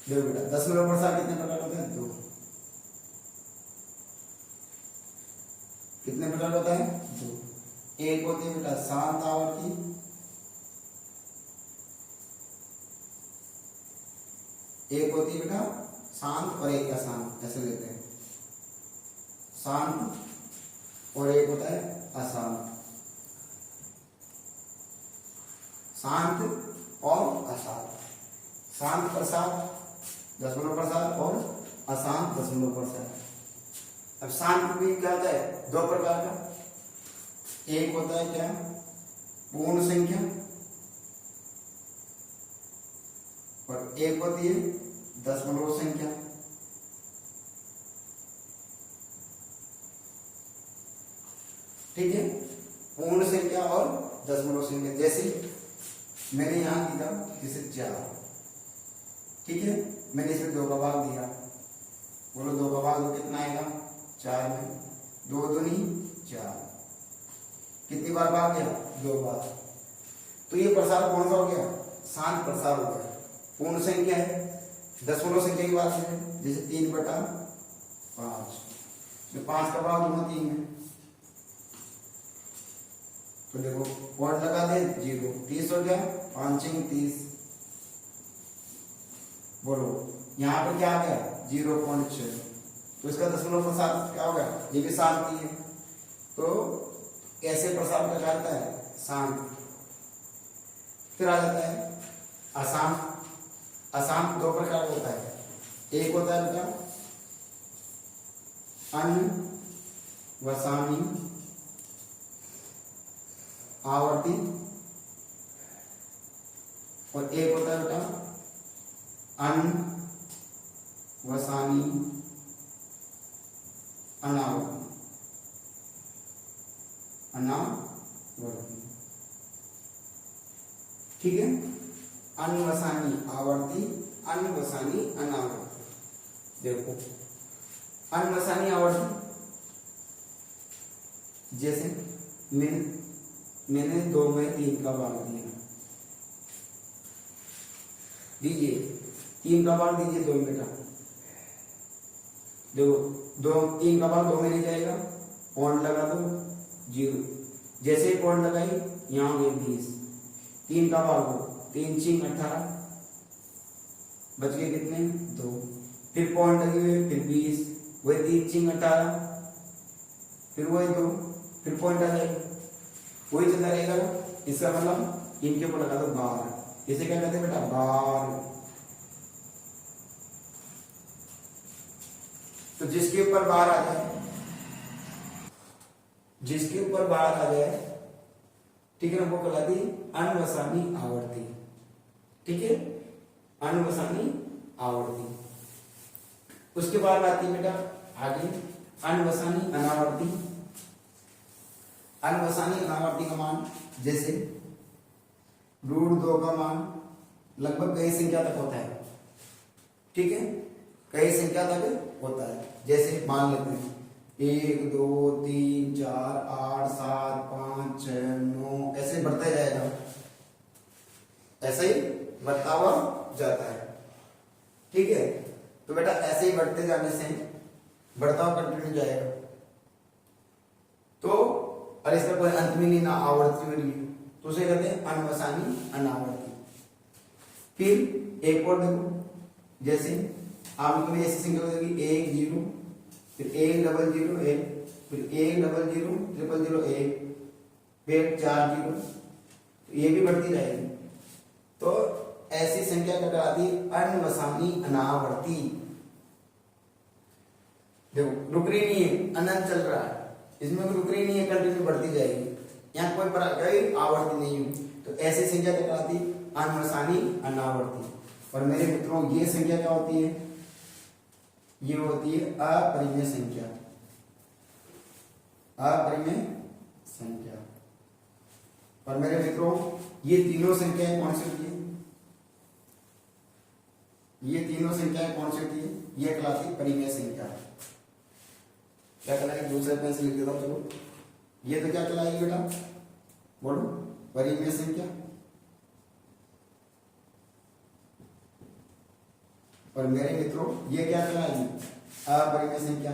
S1: देखो बेटा, दशमलव प्रसार कितने प्रकार होते हैं? 2। कितने प्रकार होता है? 2। एक होती है बेटा शांत आवर्ती, एक होती है बेटा शांत और एक अशांत, ऐसे लेते हैं शांत और एक होता है अशांत, शांत और अशांत। शांत प्रसार दशमलव प्रसार और अशांत दशमलव प्रसार। अब शांत भी क्या होता है? 2 प्रकार का, एक होता है क्या पूर्ण संख्या और एक होती है दशमलव संख्या। ठीक है, पूर्ण संख्या और दशमलव संख्या। जैसे मैंने यहां दिया जैसे 4, ठीक है, मैंने इसमें 2 का भाग दिया, बोलो 2 का भाग कितना आएगा? 4 में 2 दूनी 4, कितनी बार भाग गया? 2 बार। तो ये प्रसार कौन सा हो गया? शांत प्रसार हो गया। पूर्ण संख्या है, दशमलव संख्या की बात है, जैसे 3/5, 5 का भाग दूंगा 3 में, तो देखो पॉइंट लगा दे 0, 30 हो गया, 5 30। बोलो यहाँ पे क्या आ गया? 0.6। तो इसका दशमलव प्रसार क्या हो गया? ये भी शांति है। तो ऐसे प्रसार का क्या होता है? शांत। फिर आ जाता है अशांत। अशांत 2 प्रकार का होता है, एक होता है बेटा अनवसानी आवर्ती और एक होता है बेटा अनवसानी अनावर्ती, अनावर्ती, ठीक है। अनवसानी आवर्ती, अनवसानी अनावर्ती। देखो अनवसानी आवर्ती जैसे मैंने 2 में 3 का भाग दिया, दीजिए 3 का भाग दीजिए 2 बेटा। देखो 3 का भाग 2 में नहीं जाएगा, पॉइंट लगा दो 0। जैसे ही पॉइंट लगाई यहाँ हो गए 20, 3 का भाग दो, 3 6 18, बच गए कितने? 2। फिर पॉइंट लगे हुए, फिर 20, वही 3 6 18, फिर वही 2, फिर पॉइंट आ जाएगा, वही चलता रहेगा। इसका मतलब इनके ऊपर लगा दो 12। इसे क्या कहते हैं बेटा? बार। तो जिसके ऊपर बार आ जाए, जिसके ऊपर बार आ जाए, ठीक है ना, वो कहलाती अनवसानी आवर्ती। ठीक है, अनवसानी आवर्ती। उसके बाद आती है बेटा आगे अनवसानी अनावर्ती। अनवसानी अनावर्ती का मान जैसे √2 का मान लगभग कई संख्या तक होता है, ठीक है, कई संख्या तक होता है। जैसे मान लेते हैं 1 2 3 4 8 7 5 6 9, ऐसे बढ़ता जाएगा, ऐसे ही बढ़ता हुआ जाता है। ठीक है, तो बेटा ऐसे ही बढ़ते जाने से बढ़ता हुआ कंटिन्यू जाएगा, तो और इसका कोई अंत में नहीं, ना आवर्ती में नहीं, तो उसे कहते हैं अनवसानी अनावर्ती। फिर एक और देखो, जैसे आपको ऐसी संख्या होगी 1 0, फिर 1 0 0 1, फिर 1 0 0 0 0 1, फिर 4 0, ये भी बढ़ती जाएगी। तो ऐसी संख्या का कहलाती अनवसानी अनावर्ती। देखो रुक रही नहीं है, अनंत चल रहा है, इसमें रुक रही नहीं है, कंटिन्यू बढ़ती जाएगी, यहाँ कोई आवर्ती नहीं है। तो ऐसी संख्या क्या कहलाती? अनवसानी अनावर्ती। और मेरे मित्रों ये संख्या क्या होती है? ये होती है अपरिमेय संख्या। अपरिमेय संख्या। और मेरे मित्रों ये तीनों संख्याएं कौन सी होती है? ये तीनों संख्याएं कौन सी होती है? ये कहलाती परिमेय संख्या। क्या कहलाएगी? दूसरे पेन से लिख देता हूं। चलो ये तो क्या कहलाएगी बेटा? बोलो। परिमेय संख्या। और मेरे मित्रों ये क्या कहलाएगी? अपरिमेय संख्या।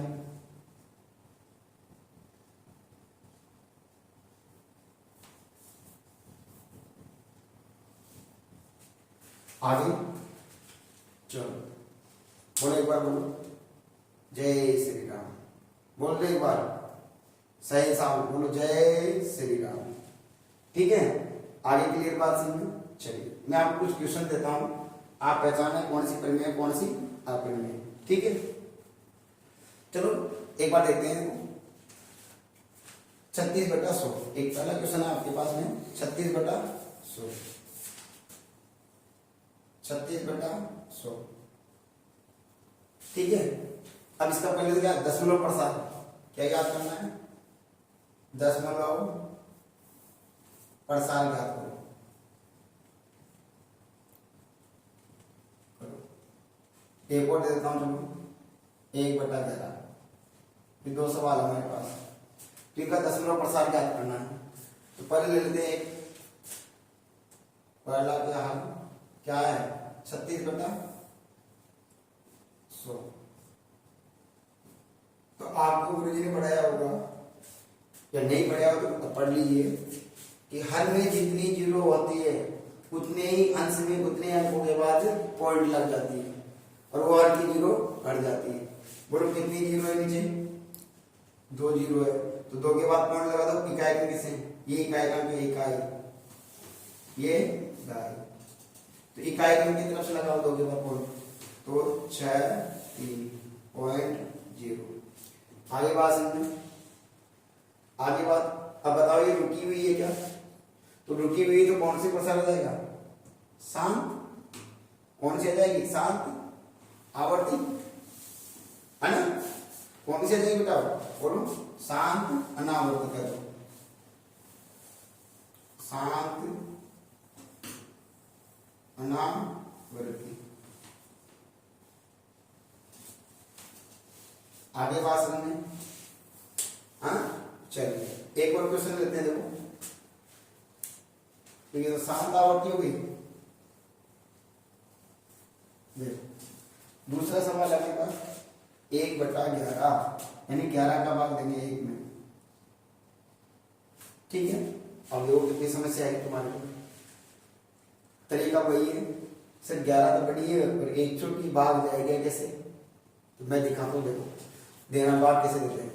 S1: आगे चलो बोलो, एक बार बोलो जय श्री राम। बोल दो एक बार सही साहब, बोलो जय श्री राम। ठीक है, आगे क्लियर बात समझो। चलिए मैं आपको कुछ क्वेश्चन देता हूं, आप पहचाने कौन सी परिमेय कौन सी अपरिमेय। ठीक है, चलो एक बार देखते हैं। 36/100 एक पहला क्वेश्चन है आपके पास में। 36/100 36/100। ठीक है, अब इसका पहले तो क्या दशमलव प्रसार, क्या याद करना है? दशमलव प्रसार ज्ञात करो। एक और दे देता हूं, चलो 1/11। फिर दो सवाल हमारे पास। ठीक है, दशमलव प्रसार ज्ञात करना है। तो पहले ले लेते हैं एक पहला क्या हाल क्या है? 36/100। तो आपको गुरुजी ने पढ़ाया होगा या नहीं पढ़ाया हो तो पढ़ लीजिए कि हर में जितनी जीरो होती है उतने ही अंश में उतने अंकों के बाद पॉइंट लग जाती है और वो हर की जीरो हट जाती है। बोलो कितनी जीरो है नीचे? 2 जीरो है, तो 2 के बाद पॉइंट लगा दो। इकाई अंक किसे? ये इकाई अंक है, इकाई ये दाई, तो इकाई अंक की तरफ से लगाओ 2 के बाद पॉइंट, तो 6.0। आगे बात समझो, आगे बात। अब बताओ ये रुकी हुई है क्या? तो रुकी हुई तो कौन सी प्रसार आ जाएगा? शांत। कौन सी आ जाएगी? शांत आवर्ती, है ना? कौन सी आ जाएगी बेटा? बोलो शांत अनावर्ती कर दो। शांत अनावर्ती। आगे बात समझे? हाँ चलिए एक और क्वेश्चन लेते हैं। देखो तो ये तो शांत आवर्ती हो गई। देखो दूसरा सवाल है मेरे पास 1/11, यानी 11 का भाग देंगे 1 में। ठीक है, अब देखो कितनी समस्या है तुम्हारे को। तरीका वही है सर, 11 तो बड़ी है और 1 छोटी, भाग जाएगा कैसे? तो मैं दिखाता हूँ। देखो देना भाग कैसे देते हैं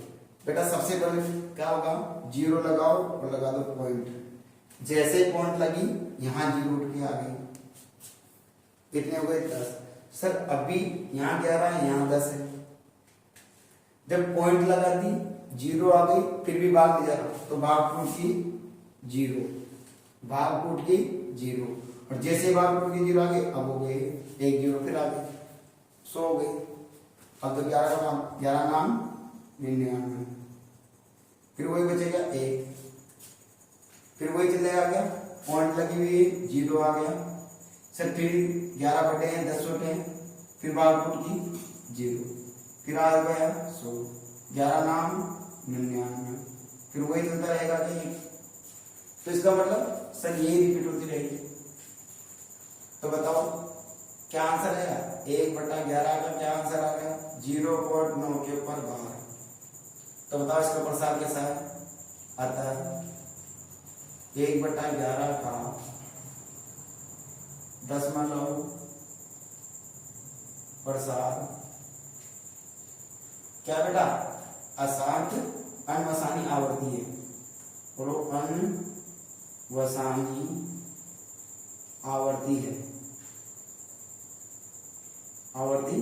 S1: बेटा। सबसे पहले क्या होगा? 0 लगाओ और लगा दो पॉइंट। जैसे पॉइंट लगी यहां 0 उठ के आ गई। कितने हो गए? 10। सर अभी यहाँ 11 है, यहाँ 10 है। जब पॉइंट लगा दी 0 आ गई, फिर भी भाग नहीं जा रहा, तो भाग टूट की 0, भाग टूट की 0। और जैसे भाग टूट की 0 आ गई, अब हो गए 1 0 फिर आ गए 100 हो गई। अब तो 11 का नाम 11 नाम 99, फिर वही बचेगा 1, फिर वही चलेगा क्या? पॉइंट लगी हुई 0 आ गया। सर फिर 11 बटे हैं 10 छोटे हैं, फिर भाग टूट की 0, फिर आ गया 100, 11 नाम 99, फिर वही चलता रहेगा कि। तो इसका मतलब सर ये रिपीट होती रहेगी। तो बताओ क्या आंसर है? 1/11 का क्या आंसर आ गया? 0.9 के ऊपर 12। तो बताओ इसका प्रसार कैसा है? अतः 1/11 का दशमलव प्रसार क्या बेटा? अशांत अनवसानी आवर्ती है। बोलो अनवसानी आवर्ती है, आवर्ती है।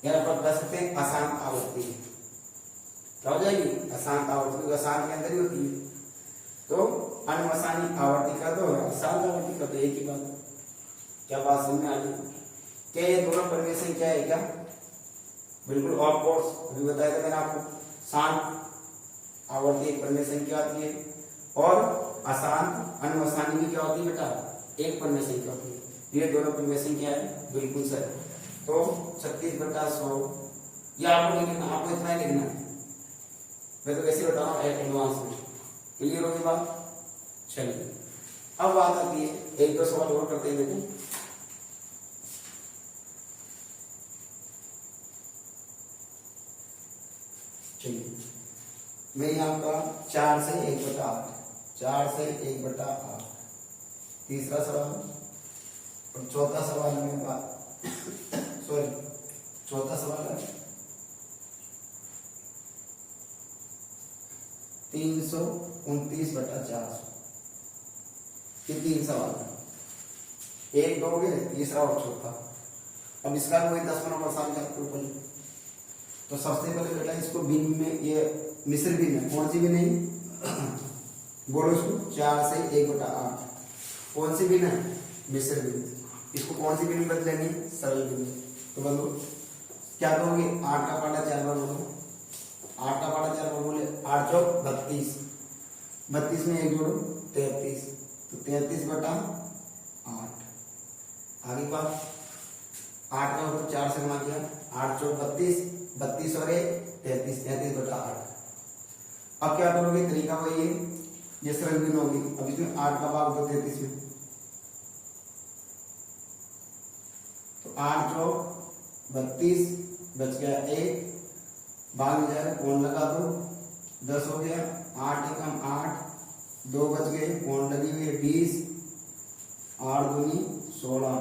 S1: यार पर कह सकते हैं अशांत आवर्ती है। क्या हो जाएगी? अशांत आवर्ती, क्योंकि अशांत के अंदर ही होती है। तो अनवसानी आवर्ती का दो, अशांत आवर्ती का तो एक ही बात। क्या बात समझ में आ गई? क्या ये दोनों परिमेय संख्या है क्या? बिल्कुल ऑफ कोर्स अभी बताया था मैंने आपको। शांत आवर्ती एक परिमेय संख्या आती है और अशांत अनवसानी में क्या होती है बेटा, एक परिमेय संख्या होती है। ये दोनों परिमेय संख्या है, बिल्कुल सर। तो 36/100 ये आपको नहीं लिखना, आपको इतना ही लिखना है। मैं तो वैसे बता रहा हूँ एडवांस में। क्लियर होगी बात? चलिए अब बात आती है, एक दो सवाल और करते हैं। देखो चलिए, मैं यहाँ का 4 से 1/8, 4 से 1/8 तीसरा सवाल। और चौथा सवाल में बात सॉरी चौथा सवाल है 329/400। ये 3 सवाल है, 1 2 हो गए, तीसरा और चौथा। अब इसका कोई 10 नंबर साल का ऊपर। तो सबसे पहले बेटा इसको बिन में, ये मिश्र बिन है, कौन सी बिन है बोलो इसको, 4 से 1/8 कौन सी बिन है, मिश्र बिन। इसको कौन सी बिन में बदलेंगे, सरल बिन। तो बोलो क्या कहोगे, 8 का पाटा 4 बार बोलो, 8 का पाटा 4 बार बोले, 8 चौक 32, 32 में 1 जोड़ो 33, तो 33/8। आगे बात 8 का मतलब 4 से गुणा किया, 8 चौक 32, 32 और 1 33, 33/8। अब क्या करोगे, तरीका वही है, ये सरल बिन होगी। अब इसमें 8 का भाग दो 33 में, तो 8 चौक 32, बच गया 1, भाग में जाएगा, कौन लगा दो 10 हो गया, 8 एकम 8, 2 बच गए, कौन लगी हुई है 20, 8 दूनी 16,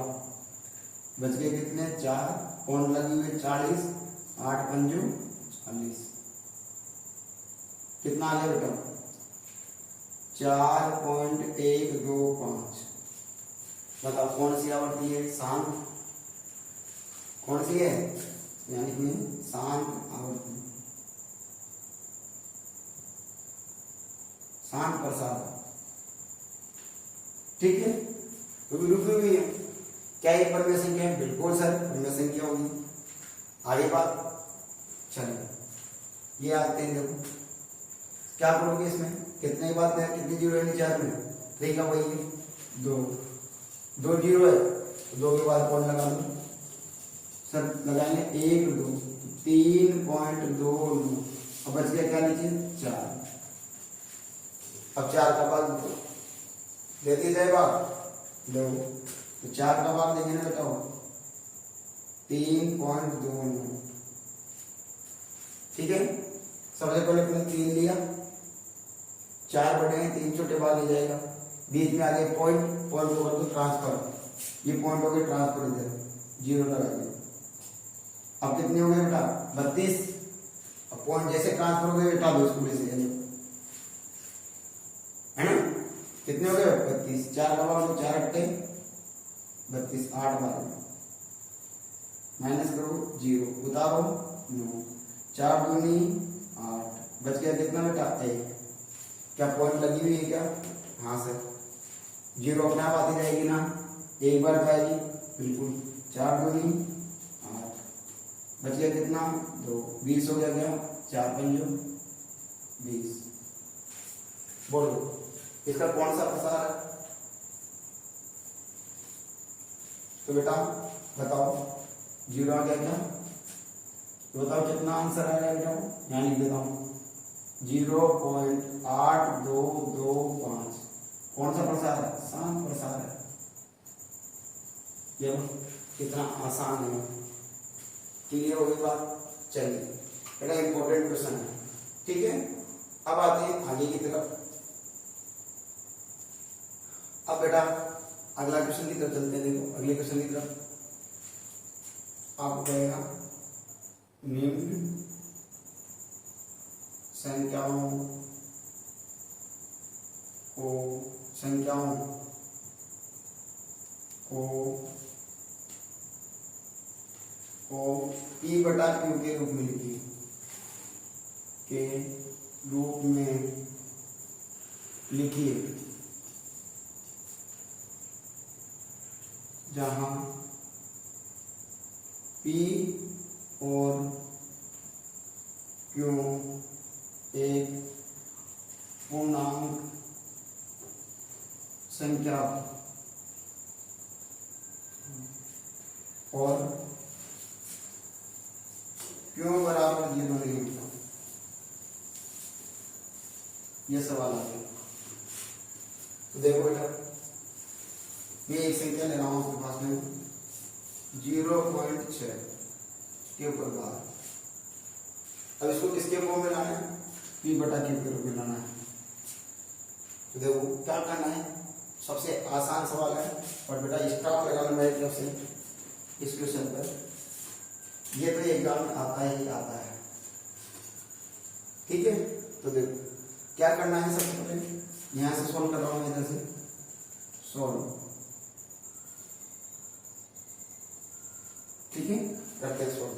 S1: बच गए कितने 4, कौन लगी हुई है 40, 8 पंजू 40। कितना आ गया बेटा, 4.125। बताओ कौन सी आवर्ती है, शांत कौन सी है, यानी कि शांत आवर्ती, शांत प्रसाद। ठीक है, तो रुकी हुई है। क्या ये परिमेय संख्या है, बिल्कुल सर परिमेय संख्या होगी। आगे बात, चलिए ये आते हैं। देखो क्या करोगे, इसमें कितने बात है, कितनी जीरो है चार में, तरीका वही है, 2 2 जीरो है, तो 2 के बाद कौन लगा दो सर, लगाएंगे 1 2, 3.29। अब बच गया क्या नीचे 4। अब 4 का भाग देती जाए भाग 2, तो 4 का भाग देंगे ना, बताओ 3.29। ठीक है, सबसे पहले अपने 3 लिया, 4 बड़े हैं, 3 छोटे भाग ले जाएगा, बीच में आ गए पॉइंट, पॉइंट को कर दो ट्रांसफर, ये पॉइंट हो गए ट्रांसफर, इधर 0 लगा दिया। अब कितने हो गए बेटा 32। अब पॉइंट जैसे ट्रांसफर हो गए, हटा दो इसको से, है ना, कितने हो गए 32, 4 का भाग 4 अट्टे 32, 8 बार माइनस करो 0, उतारो 9, 4 दूनी 8, बच गया कितना बेटा 1। क्या पॉइंट लगी हुई है क्या, हाँ सर, 0 अपने आप आती जाएगी ना, एक बार जाएगी, बिल्कुल 4 दूनी 8, बच गया कितना 2, 20 हो गया, क्या 4 पंजो 20। बोलो इसका कौन सा प्रसार है, तो बेटा बताओ 0 आ गया क्या, तो बताओ कितना आंसर आएगा बेटा, यहाँ लिख देता हूँ 0.8225। कौन सा प्रसार है, शांत प्रसार है। ये कितना आसान है, क्लियर हो गई बात। चलिए बेटा इंपॉर्टेंट क्वेश्चन है, ठीक है। अब आते हैं आगे की तरफ। अब बेटा अगला क्वेश्चन की तरफ चलते हैं। देखो अगले क्वेश्चन की तरफ आपको कहेगा निम्न संख्याओं को P/Q के रूप में लिखिए, के रूप में लिखिए, जहां P और क्यों एक पूर्णांक संख्या और क्यों बराबर 0 नहीं होता। ये सवाल आ गया। तो देखो बेटा, ये एक संख्या ले रहा हूं आपके पास में 0.6 के ऊपर 12। अब इसको किसके फॉर्म में लाना है? p बटा q के रूप में लाना है। तो देखो क्या करना है, सबसे आसान सवाल है और बेटा स्टार लगाना मेरी तरफ से इस क्वेश्चन पर। ये तो एग्जाम में आता ही आता है, ठीक है। तो देखो क्या करना है, सबसे पहले यहां से सॉल्व कर रहा हूं, इधर से सॉल्व, ठीक है, करते हैं सॉल्व।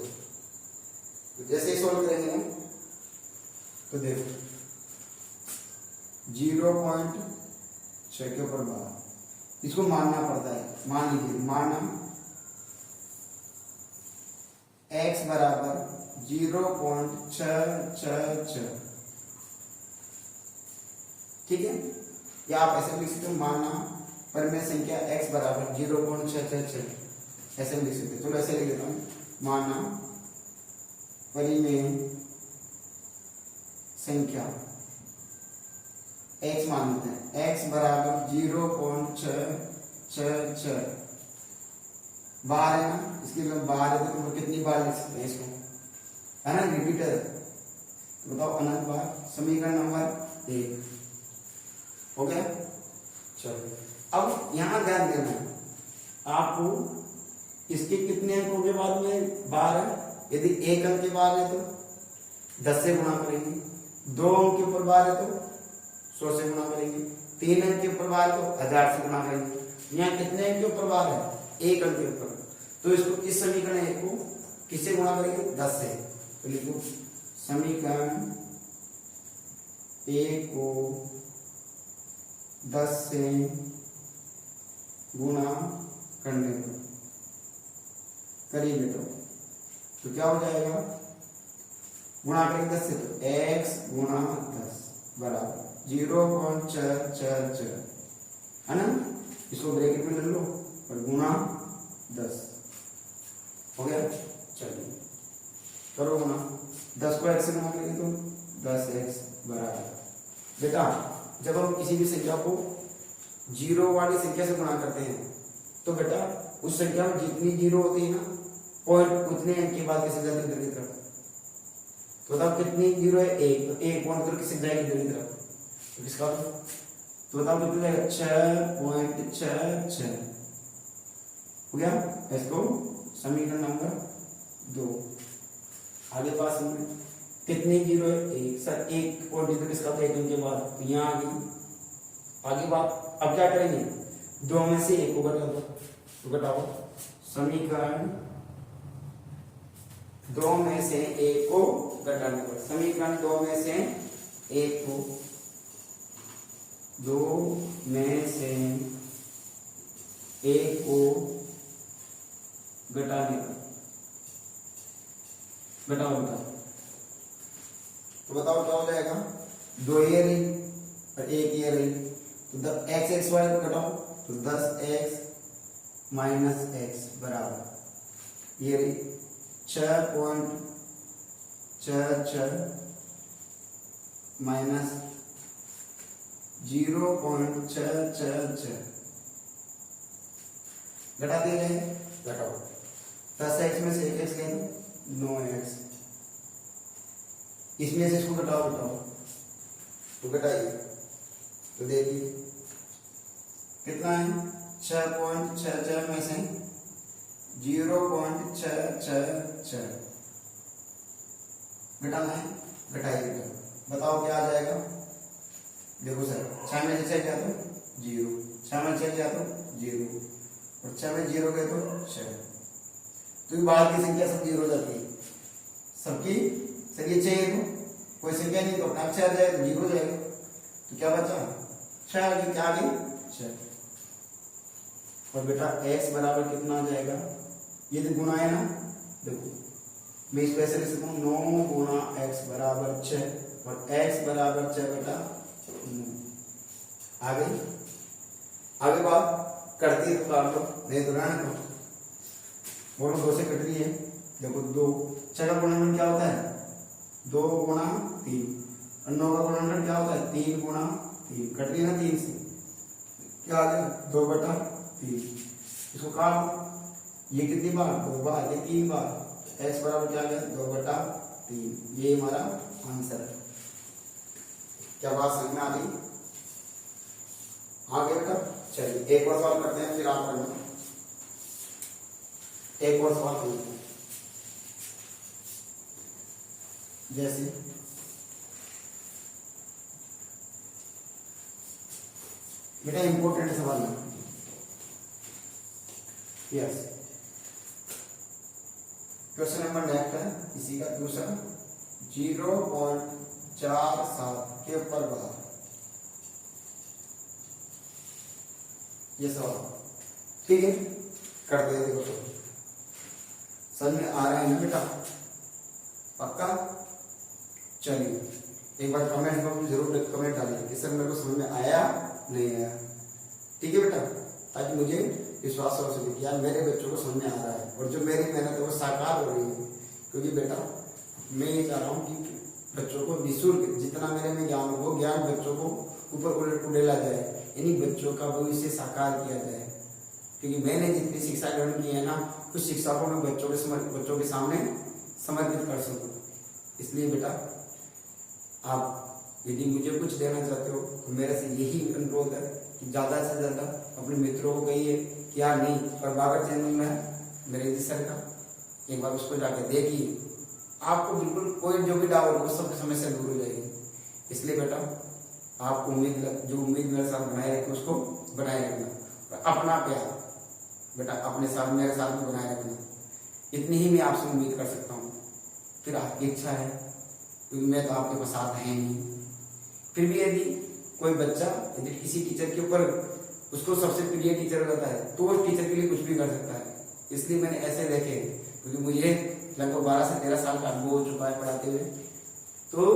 S1: तो जैसे ही सॉल्व करेंगे तो देखो 0.6 के ऊपर 12, इसको मानना पड़ता है। मान लीजिए, मानना x बराबर 0.666, ठीक है। या आप ऐसे लिख सकते हो, मानना परिमेय संख्या x बराबर 0.666, ऐसे लिख सकते हो। चलो ऐसे लिख देता हूं, मानना परिमेय संख्या x मान लेते हैं, x बराबर 0.666, बाहर है ना, इसके लिए बाहर है तो कितनी बार लिख सकते हैं इसको, है ना, रिपीटर। तो बताओ अनंत बार। समीकरण नंबर 1 हो गया। चलो अब यहां ध्यान देना है आपको, इसके कितने अंकों के बाद में बार है। यदि 1 अंक के बाद है तो 10 से गुणा करेंगे, 2 अंक के ऊपर बार है तो 100 से गुणा करेंगे, 3 अंक के ऊपर बार है तो 1000 से गुणा करेंगे। यहाँ कितने अंक के ऊपर बार है? 1 अंक के ऊपर। तो इसको, इस समीकरण 1 को किससे गुणा करेंगे? 10 से। तो लिखो समीकरण 1 को 10 से गुणा करने पर करिए बेटा, तो क्या हो जाएगा? गुणा करेंगे 10 से तो x गुणा 10 बराबर 0.666, है ना। इसको ब्रैकेट में ले लो और गुणा 10 हो गया। चलिए करो गुणा, 10 को x से गुणा करेंगे तो 10x बराबर। बेटा जब हम किसी भी संख्या को 0 वाली संख्या से गुणा करते हैं तो बेटा उस संख्या में जितनी 0 होती है ना, पॉइंट उतने अंक के बाद किसे जाती है? इधर की तरफ। तो बताओ कितनी 0 है? 1, तो 1 पॉइंट कर किसे जाएगी? इधर की तरफ। तो किसका? तो बताओ कितना जाएगा? 6.66 हो गया। इसको समीकरण नंबर 2। आगे पास में कितनी 0 है? 1। सर 1 पॉइंट इधर किसका था? 1 अंक के बाद, तो यहाँ आगे बात। अब क्या करेंगे? 2 में से 1 को घटा दो, तो घटाओ समीकरण 2 में से 1 को घटाने पर, समीकरण 2 में से 1 को, 2 में से 1 को घटाने पर, घटाओ बेटा। तो बताओ क्या हो जाएगा? 2 ये रही और 1 ये रही, तो x x y को घटाओ तो 10x माइनस x बराबर ये रही 6.66 माइनस 0.666, घटा दिए गए, घटाओ 10x में से 1x गए 9x, इसमें से इसको घटाओ, तो घटाइए तो देखिए कितना है? 6.66 में से 0.666 घटाना है, घटाइए। बताओ क्या आ जाएगा? देखो सर 6 में से 6 गया तो 0, 6 में 6 गया तो 0 और 6 में 0 गए तो 6। तो बाहर की संख्या सब 0 हो जाती है, सबकी संख्या 6 है, तो कोई संख्या नहीं तो अपना 6 आ जाएगा, 0 हो जाएगा। तो क्या बचा? 6 आ गई, क्या आ गई? 6। और बेटा x बराबर कितना आ जाएगा? ये तो गुना है ना, देखो मैं इसको ऐसे लिख सकता हूँ 9 गुना x बराबर 6 और x बराबर 6 बेटा 9। आगे बात करती है तो काट दो, नहीं तो रहने दो। बोलो 2 से कट रही है, देखो 2 6 का गुणनफल क्या होता है 2 गुणा 3 और 9 का गुणनफल क्या होता है 3 गुणा 3, कट रही है ना 3 से, क्या आ गया 2 बटा 3। इसको काट, ये कितनी बार 2 बार, ये 3 बार, x बराबर क्या आ गया 2 बटा 3। ये हमारा आंसर है। क्या बात समझ में आ गई? आगे बेटा चलिए एक और सवाल करते हैं, फिर आप करना। एक और सवाल करते हैं, जैसे बेटा इंपॉर्टेंट सवाल है। यस, क्वेश्चन नंबर नेक्स्ट है इसी का दूसरा, 0.47 के बराबर ये सवाल, ठीक है करते हैं। देखो समझ में आ रहा है ना बेटा? पक्का? चलिए एक बार कमेंट बॉक्स में जरूर कमेंट डालिए कि सर मेरे को समझ में आया नहीं आया, ठीक है बेटा, ताकि मुझे विश्वास हो सके कि यार मेरे बच्चों को समझ में आ रहा है और जो मेरी मेहनत है वो साकार हो रही है। क्योंकि बेटा मैं ये चाह रहा हूँ कि बच्चों को निःशुल्क जितना मेरे में ज्ञान हो वो ज्ञान बच्चों को ऊपर उड़ेला जाए, यानी बच्चों का भविष्य साकार किया जाए। क्योंकि मैंने जितनी शिक्षा ग्रहण की है ना, उस शिक्षा को मैं बच्चों के सामने समर्पित कर सकूँ। इसलिए बेटा आप यदि मुझे कुछ देना चाहते हो तो मेरे से यही अनुरोध है कि ज़्यादा से ज़्यादा अपने मित्रों को कहिए कि यार नहीं, और बाबर चैनल में है मेरे सर का, एक बार उसको जाकर देखिए, आपको बिल्कुल कोई जो भी डाउट हो सब समस्या दूर हो जाएगी। इसलिए बेटा आप जो उम्मीद मेरे साथ बनाए रखें उसको बनाए रखना, अपना प्यार बेटा अपने साथ मेरे साथ भी बनाए रखना, इतनी ही मैं आपसे उम्मीद कर सकता हूँ। फिर आपकी इच्छा है, क्योंकि मैं तो आपके साथ है नहीं। फिर भी यदि कोई बच्चा यदि किसी टीचर के ऊपर उसको सबसे प्रिय टीचर रहता है तो उस टीचर के लिए कुछ भी कर सकता है। इसलिए मैंने ऐसे देखे, क्योंकि मुझे लगभग 12 से 13 साल का अनुभव हो चुका है पढ़ाते हुए। तो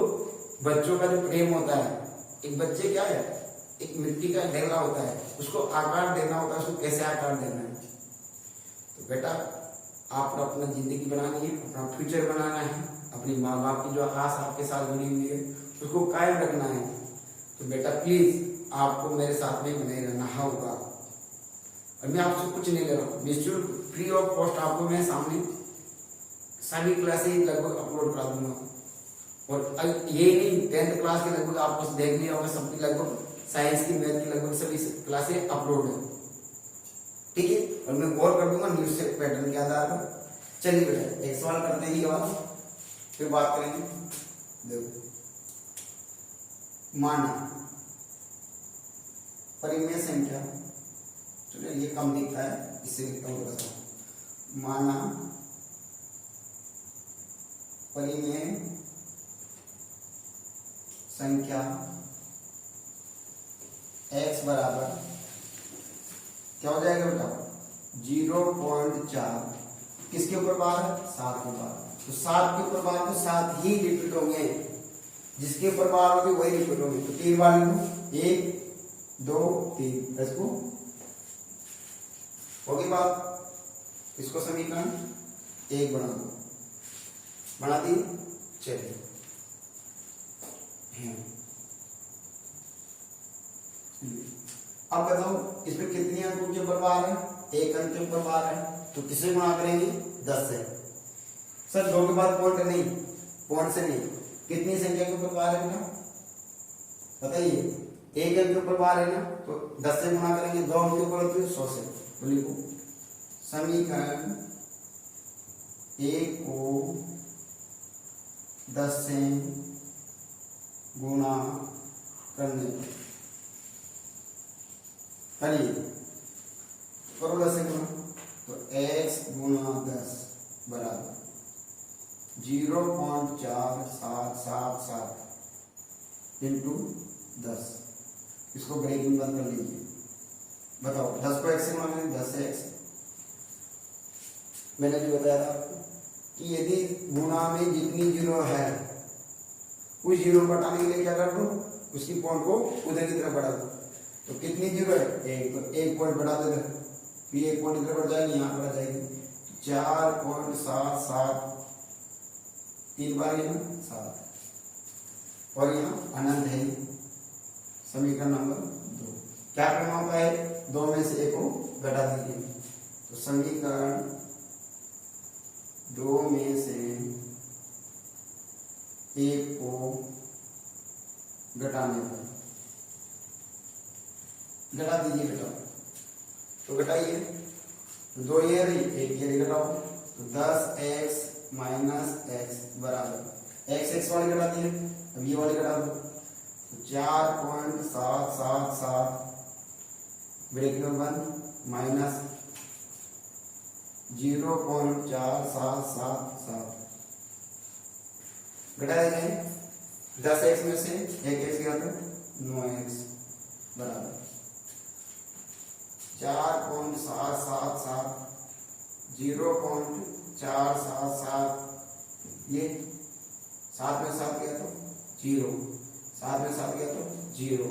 S1: बच्चों का जो प्रेम होता है, एक बच्चे क्या है, एक मिट्टी का ढेला होता है, उसको आकार देना होता है, उसको कैसे आकार देना है। तो बेटा आप अपना जिंदगी बनानी है, अपना फ्यूचर बनाना है, अपनी माँ बाप की जो आस आपके साथ जुड़ी हुई है उसको कायम रखना है। तो बेटा प्लीज आपको मेरे साथ में बने रहना होगा। और मैं आपसे कुछ नहीं ले रहा हूँ, निःशुल्क फ्री ऑफ कॉस्ट आपको मैं सामने सभी क्लासेज लगभग अपलोड करा दूंगा। और ये नहीं 10th क्लास के लगभग आपको देख लिया होगा, सबकी लगभग साइंस की मैथ की लगभग सभी क्लासेज अपलोड है, ठीक है। और मैं गौर कर दूंगा न्यूज से पैटर्न के आधार पर। चलिए बेटा एक सवाल करते हैं, ये वाला फिर बात करेंगे। देखो माना परिमेय संख्या, चलिए ये कम दिखता है इससे लिखता हूँ थोड़ा सा। माना परिमेय संख्या x बराबर क्या हो जाएगा बेटा 0.4, किसके ऊपर बार है 7 के ऊपर। तो 7 के ऊपर बार तो 7 ही रिपीट होंगे, जिसके ऊपर बार होगी वही रिपीट होंगे। तो 3 बार लिखो 1 2 3, इसको होगी बात। इसको समीकरण 1 बना दो, बना दी। चलिए अब बताओ इसमें कितनी अंकों के ऊपर बार है, 1 अंक के ऊपर बार है, तो किसे गुणा करेंगे 10 से। सर 2 के बाद पॉइंट नहीं, पॉइंट से नहीं, कितनी संख्या के ऊपर बार है बेटा बताइए। 1 अंक के ऊपर बार है ना, तो 10 से गुणा करेंगे, 2 अंक के ऊपर होती है 100 से। तो लिखो समीकरण 1 को 10 से गुणा करने पर करिए, करो 10 से गुणा, तो x गुणा 10 बराबर 0.4777 इंटू 10। इसको ब्रेकिंग बंद कर लीजिए। बताओ 10 को x से गुणा करें, 10 से x मैंने जो बताया था आपको, कि यदि गुणा में जितनी जीरो है उस जीरो को हटाने के लिए क्या कर दो, उसकी पॉइंट को उधर की तरफ बढ़ा दो। तो कितनी जीरो है, एक, तो एक पॉइंट बढ़ा दो इधर, फिर एक पॉइंट इधर बढ़ जाएगी, यहाँ बढ़ जाएगी 4.77, 3 बार यहाँ 7 और यहाँ अनंत है। समीकरण नंबर 2 क्या करना होता है, 2 में से एक को घटा दीजिए। तो समीकरण 2 में से एक को घटाने पर घटा दीजिए बेटा। तो घटाइए, तो 2 ये रही, एक ये घटाओ, तो 10x माइनस एक्स बराबर x वाली घटा दिए, अब ये वाली घटा दो, तो 4.777 ब्रैकेट में 1 माइनस 0.4777 घटाया जाए। 10x में से एक x गया तो 9x बराबर 4.777 0.477, ये 7 में 7 गया तो 0, 7 में 7 गया तो 0,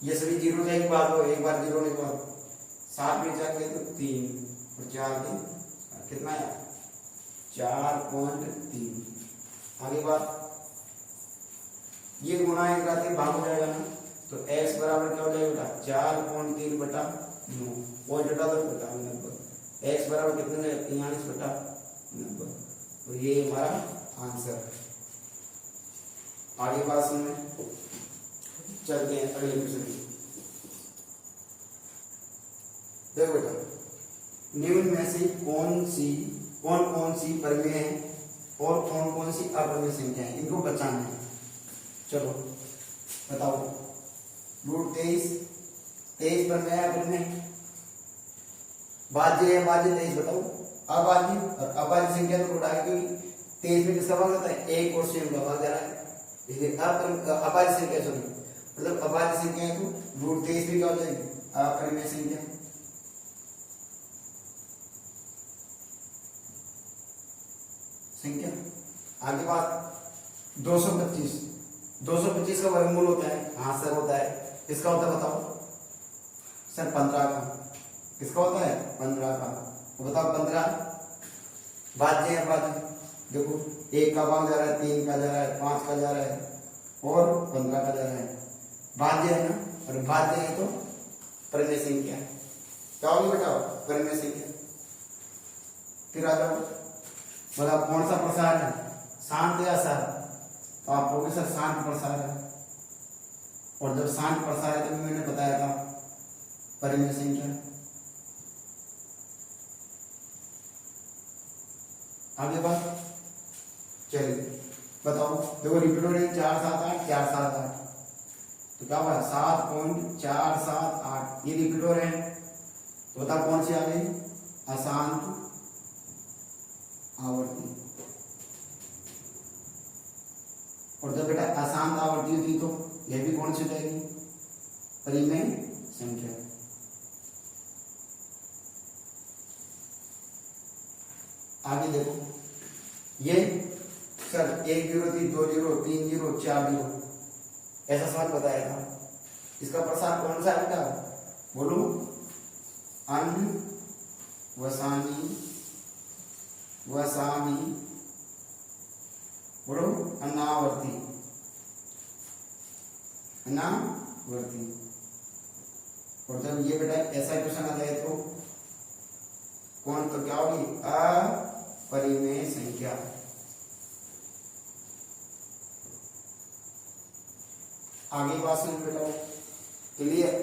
S1: ये सभी जीरो जाएगी बाद में, एक बार जीरो नहीं बाद 7 में 4 गया तो 3 और 4 के कितना है 4.3। आगे बात, ये गुणा एक रात भाग हो जाएगा ना, तो x बराबर क्या हो जाएगा बेटा 4.3 बटा 9, पॉइंट हटा दो बेटा 90, x बराबर कितने 43 बटा 90, और ये हमारा आंसर। आगे बात सुनिए, चलते हैं अगले क्वेश्चन। देखो बेटा, निम्न में से कौन कौन सी परिमेय है और कौन कौन सी अपरिमेय संख्या है, इनको बचाना है। चलो बताओ, √23 परिमेय है, अपरिमेय भाज्य है, भाज्य 23 बताओ, अभाज्य और अभाज्य संख्या तो उठा के 23 में किसका भाग होता है, एक और स्वयं का भाग जा रहा है, इसलिए अभाज्य संख्या सॉरी मतलब अभाज्य संख्या है तो √23 भी क्या हो जाएगी अपरिमेय संख्या। आगे बात 225 का वर्गमूल होता है, हाँ सर होता है, किसका होता है बताओ सर 15 का, किसका होता है 15 का, तो बताओ 15 भाज्य है, भाज्य देखो 1 का भाग जा रहा है, 3 का जा रहा है, 5 का जा रहा है और 15 का जा रहा है, भाज्य है ना, और भाज्य है तो परिमेय संख्या क्या होगी बेटा परिमेय संख्या। फिर आ जाओ, मतलब कौन सा प्रसार है, शांत या अशांत, तो आप कहोगे सर शांत प्रसार है, और जब शांत प्रसार है तो मैंने बताया था परिमेय संख्या। आगे बात चलिए बताओ, देखो रिपीट हो रही है 478 478, तो क्या हुआ 7.478, ये रिपीट हो रहे हैं, तो बताओ कौन सी आ गई अशांत आवर्ती। और जब बेटा अशांत आवर्ती होती तो यह भी कौन सी हो जाएगी परिमेय संख्या। आगे देखो, ये सर 1 0 थी, 2 0 3 0 4 0 ऐसा सवाल बताया था, इसका प्रसार कौन सा है बेटा बोलो, अनवसानी वसानी बोलो अनावर्ती अनावर्ती। और जब ये बेटा ऐसा क्वेश्चन आ जाए तो कौन, तो क्या होगी अपरिमेय संख्या। आगे बात सुन बेटा, क्लियर,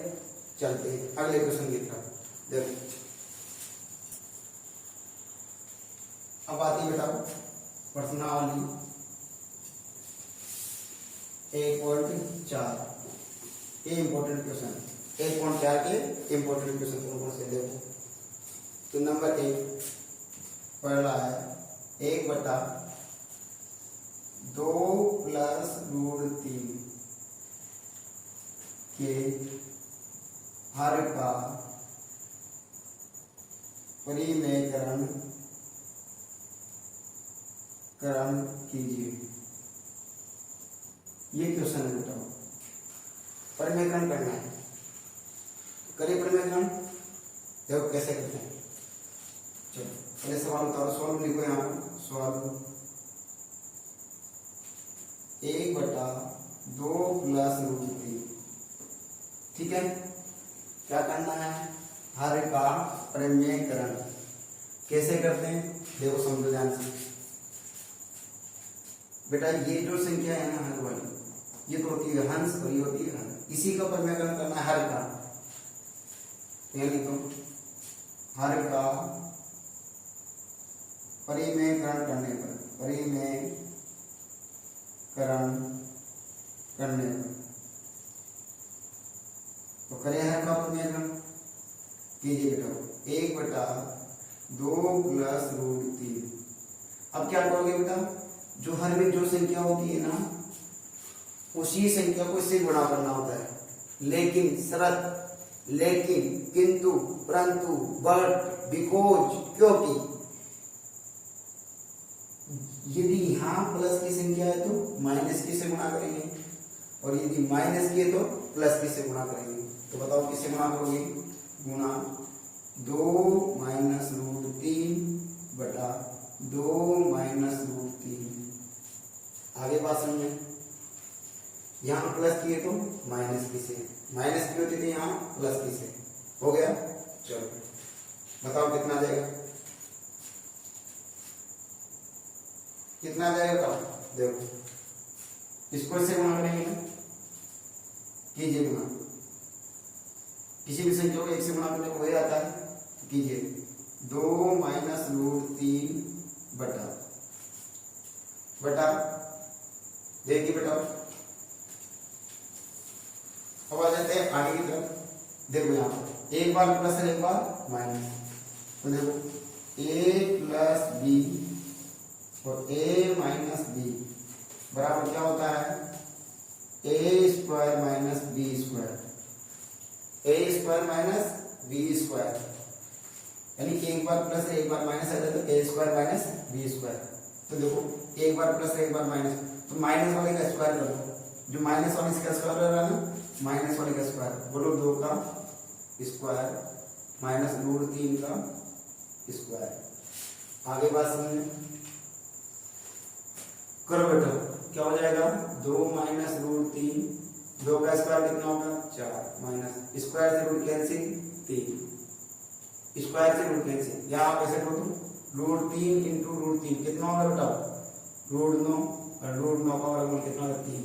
S1: चलते हैं अगले क्वेश्चन की तरफ। देखो अब आती बेटा प्रश्नावली 1.4, ये इंपॉर्टेंट क्वेश्चन 1.4 के इंपॉर्टेंट क्वेश्चन कौन से देखो। तो नंबर 1 पहला है 1/2 + √3 के हर का परिमेयकरण करण कीजिए। ये क्वेश्चन है बेटा, परिमेयकरण करना है। करिए परिमेयकरण, देखो कैसे करते हैं। चलो पहले सवाल उतारो, सॉल्व लिखो यहाँ पे, सॉल्व 1/2 प्लस √3। ठीक है, क्या करना है, हर का परिमेयकरण कैसे करते हैं, देखो समझो ध्यान से बेटा। ये जो संख्या है ना हर वाली, ये तो होती है हंस और ये होती है हर, इसी का परिमेयकरण करना है हर का। यानी तो हर का परिमेयकरण करने पर, परिमेयकरण करने पर तो करें हर का परिमेयकरण कीजिए बेटा। 1/2 प्लस √3। अब क्या करोगे बेटा, जो हर में जो संख्या होती है ना, उसी संख्या को इससे गुणा करना होता है। लेकिन शरत, लेकिन, किंतु, परंतु, बट, बिकॉज, क्योंकि यदि यहाँ प्लस की संख्या है तो माइनस की से गुणा करेंगे, और यदि माइनस की है तो प्लस की से गुणा करेंगे। तो बताओ किससे गुणा करोगे, गुणा 2 - √3 बटा 2 - √3। आगे बात समझे, यहाँ प्लस की है तो माइनस की से, माइनस की होती थी यहाँ प्लस की से, हो गया। चलो बताओ कितना जाएगा, कितना जाएगा, देखो इसको इससे गुणा करेंगे ना, कीजिए गुणा, किसी भी संख्या को 1 से गुणा करने को वही आता है, कीजिए 2 - √3 बटा देखिए बेटा। अब आ जाते हैं आगे की तरफ, देखो यहाँ पर एक बार प्लस है एक बार माइनस, तो देखो a प्लस बी और a माइनस बी बराबर क्या होता है, a² minus b², a² minus b², यानी कि एक बार प्लस है एक बार माइनस है तो a² माइनस b²। तो देखो एक बार प्लस है एक बार माइनस, तो माइनस वाले का स्क्वायर कर दो, जो माइनस वाले इसका स्क्वायर हो रहा है ना, माइनस वाले का स्क्वायर बोलो, 2 का स्क्वायर माइनस √3 का स्क्वायर। आगे बात समझे, करो बेटा, क्या हो जाएगा, 2 - √3, 2 का स्क्वायर कितना होगा 4, माइनस स्क्वायर से रूट कैंसिल 3, स्क्वायर से रूट कैंसिल, यहाँ आप ऐसे करो √3 × √3 कितना होगा बेटा, √9, और √9 का वर्गमूल कितना होगा 3।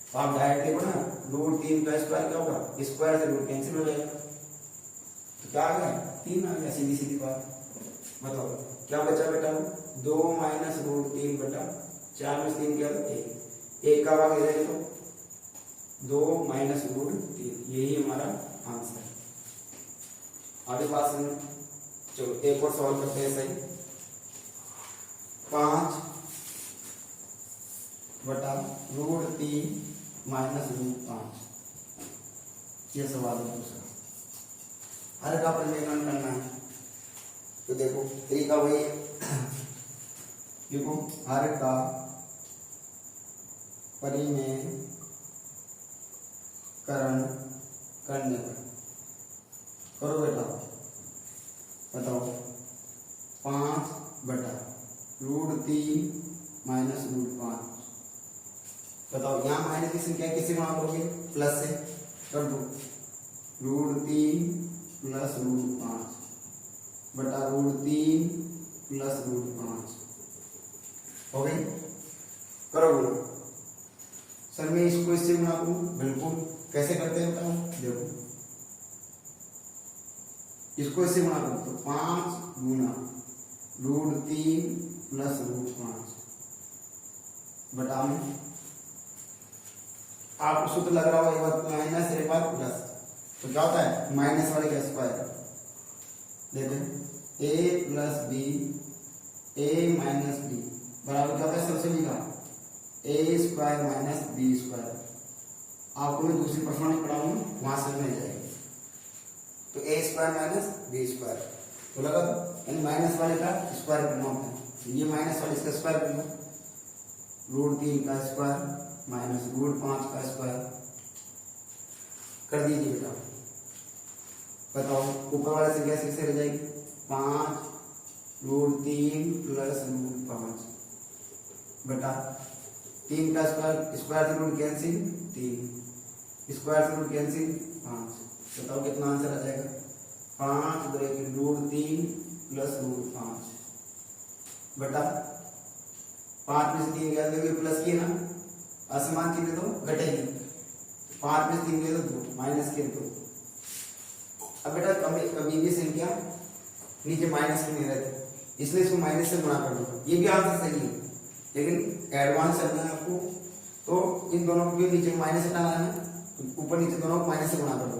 S1: तो आप डायरेक्ट देखो ना, √3 का स्क्वायर क्या होगा, स्क्वायर से रूट कैंसिल हो जाएगा, तो क्या आ गया 3 आ गया, सीधी सीधी बात। बताओ क्या बचा बेटा, 2 - √3 बटा 4 में 3 क्या, 1 का भाग इधर तो 2 - √3, यही हमारा आंसर है। आगे बात सुनो, चलो एक और सवाल करते हैं सही। 5 बटा √3 माइनस √5, ये सवाल है दूसरा, हर का परिमेयकरण करना है। तो देखो तरीका वही है, देखो हर का परिमेयकरण करने पर, करो बेटा, बताओ 5 बटा √3 माइनस √5, बताओ यहाँ माइनस की संख्या किससे गुणा करोगे, प्लस से, कर दो √3 प्लस √5 बटा √3 प्लस √5, हो गई। करो गुणा, सर मैं इसको इससे गुणा करूं, बिल्कुल, कैसे करते हैं बताओ, देखो इसको इससे गुणा करो तो 5 गुना √3 प्लस √5 बटा में, आपको सूत्र लग रहा हो, एक बार माइनस एक बार प्लस, तो क्या होता है माइनस वाले का स्क्वायर, देखो a plus B, a minus B बराबर क्या होता है, सबसे लिखा a² माइनस b²। आपको मैं दूसरी प्रश्न नहीं पढ़ाऊंगा, वहां से मिल जाएगी। तो a² माइनस b², तो लगा, यानी माइनस वाले का स्क्वायर करना होता है। ये माइनस वाले इसका स्क्वायर कर लो, √3 का स्क्वायर माइनस √5 का स्क्वायर कर दीजिए बेटा। बताओ ऊपर वाले से क्या कैसे रह जाएगी, 5√3 प्लस √5 बटा 3 का स्क्वायर से रूट कैंसिल 3, स्क्वायर से रूट कैंसिल 5। बताओ कितना आंसर आ जाएगा, 5 √3 प्लस √5 बटा 5 में से 3 गया देखिए प्लस किए ना, असमान चिन्ह तो घटेगी, 5 में से 3 गए तो 2 माइनस के 2। अब बेटा कभी भी संख्या नीचे माइनस के नहीं रहते, इसलिए इसको माइनस से गुणा कर दो। ये भी आंसर सही है, लेकिन एडवांस करना है आपको, तो इन दोनों को भी नीचे माइनस हटाना है, ऊपर नीचे दोनों को माइनस से गुणा कर दो,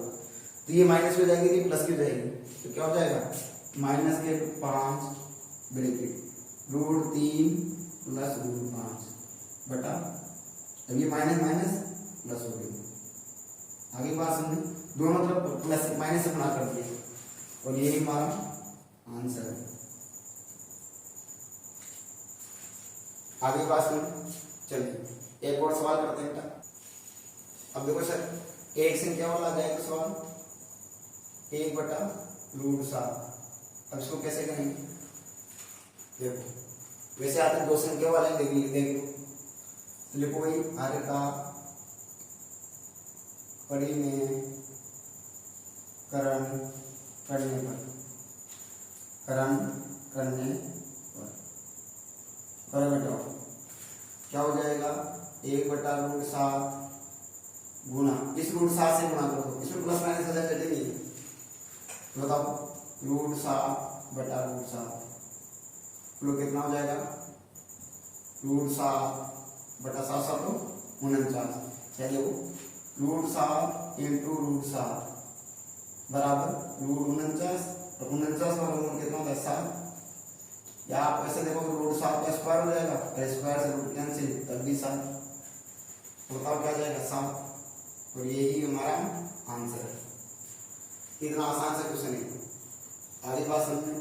S1: तो ये माइनस हो जाएगी, ये प्लस की हो जाएगी, तो क्या हो जाएगा माइनस के 5 ब्रैकेट √3 प्लस √5 बटा, अब ये माइनस माइनस प्लस हो गई। आगे बात समझे, दोनों तरफ प्लस माइनस से गुणा कर दिए और यही हमारा आंसर है। आगे बात सुन, चलिए एक और सवाल करते हैं बेटा। अब देखो सर, एक संख्या वाला आ जाएगा सवाल 1 बटा √7। अब इसको कैसे करेंगे, देखो वैसे आते दो संख्या वाले देखो, लिखो भाई आर्य का परिमेयकरण करने पर करो बेटा, क्या हो जाएगा 1 बटा √7 गुना इस √7 से गुणा करो, इसमें प्लस माइनस हो जाएगा, नहीं तो बताओ √7 बटा √7 लोग कितना हो जाएगा, √7 बटा 7 7 तो 49। चलिए वो √7 इंटू √7 बराबर √49 और 49 का वर्गमूल कितना होता है 7। या आप ऐसे देखो √7 का स्क्वायर हो जाएगा, स्क्वायर से रूट कैंसिल तब भी 7, तो बताओ क्या जाएगा 7, और यही हमारा आंसर है। इतना आसान से क्वेश्चन है, आगे बात समझे।